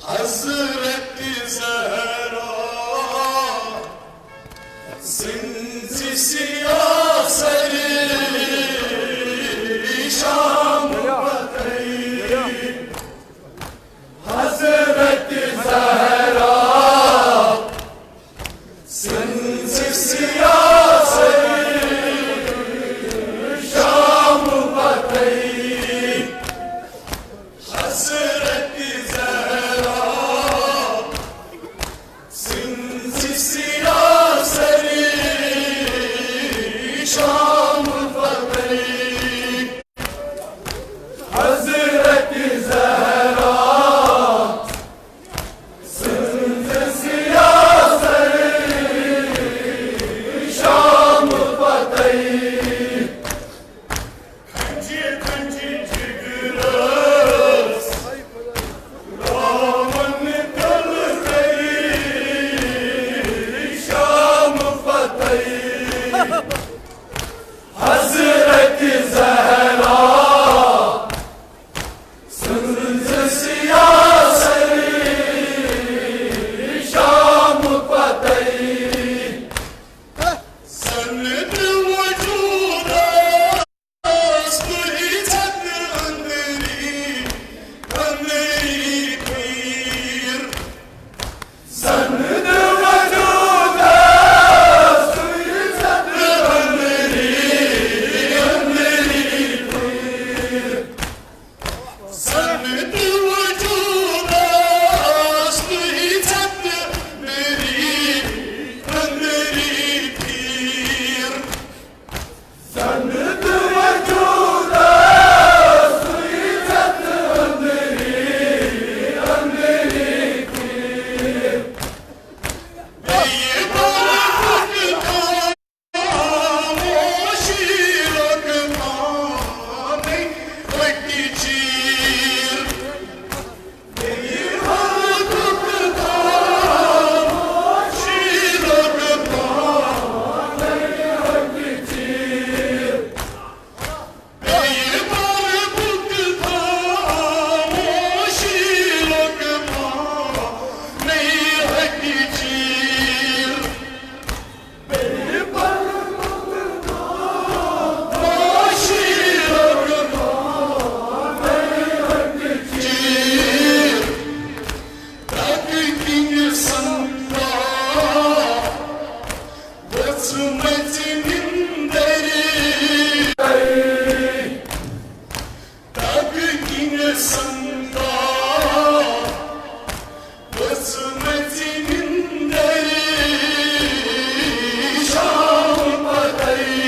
حضرت زہرا سنز سیاست شام بتائی حضرت زہرا سنز سیاست شام بتائی حضرت زہرا سنز سیاست شام بتائی حضرت زہرا سنز سیاست شام بتائی کھنجی کھنجی جگرس رامن کل گئی شام بتائی حضرت زہرا سنز سیاست شام بتائی سند وجود است عزت اندری اندری پیر سند وجود است عزت اندری اندری پیر سند وجود است عزت اندری اندری پیر سند وجود است عزت اندری اندری پیر بی بارک خاموشی رکھانے وقتی چیر بی بارک خاموشی رکھانے وقتی چیر بی بارک خاموشی رکھانے وقتی چیر بی بارک خاموشی رکھانے وقتی چیر تاکہ سنتا وسمت نندری تاکہ سنتا وسمت نندری شام بتائی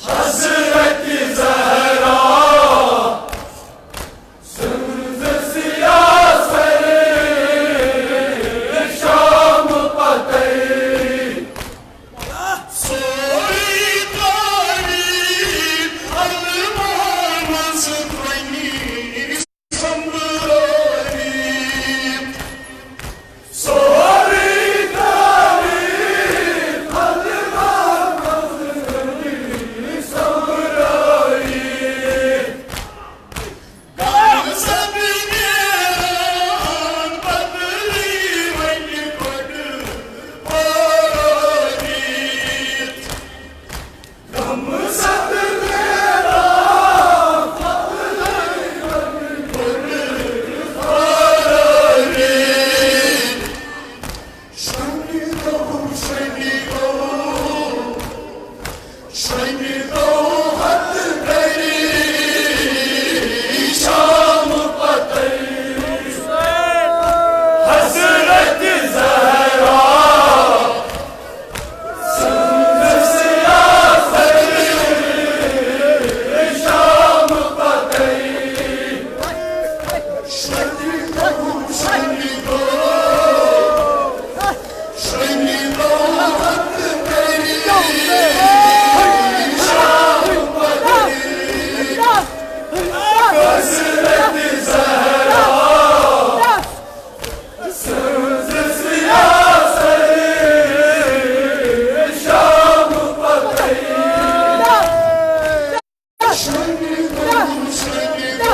حضرت زہرا سنز سیاست شام بتائی سوری تاریخ علمان سفرنی سمبرانی سوری تاریخ علمان سفرنی سمبرانی کام سب نیران بدلی ون کڑ پارانیت کم سب نیران بدلی ون کڑ پارانیت شنیدو شنیدو شنیدو حد کری شام بتائی حضرت زہرا سنز سیاست شام بتائی شنیدو شنیدو شنیدو حد کری شام بتائی حضرت زہرا سنز سیاست شام بتائی شنیدو شنیدو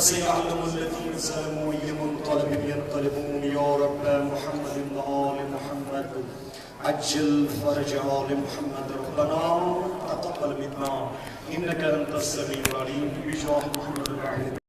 وسيعلم الذين ظلموا أي منقلب ينقلبون يا رب محمد وآل محمد عجل فرج آل محمد ربنا تقبل منا إنك أنت السميع العليم بجاه محمد العهد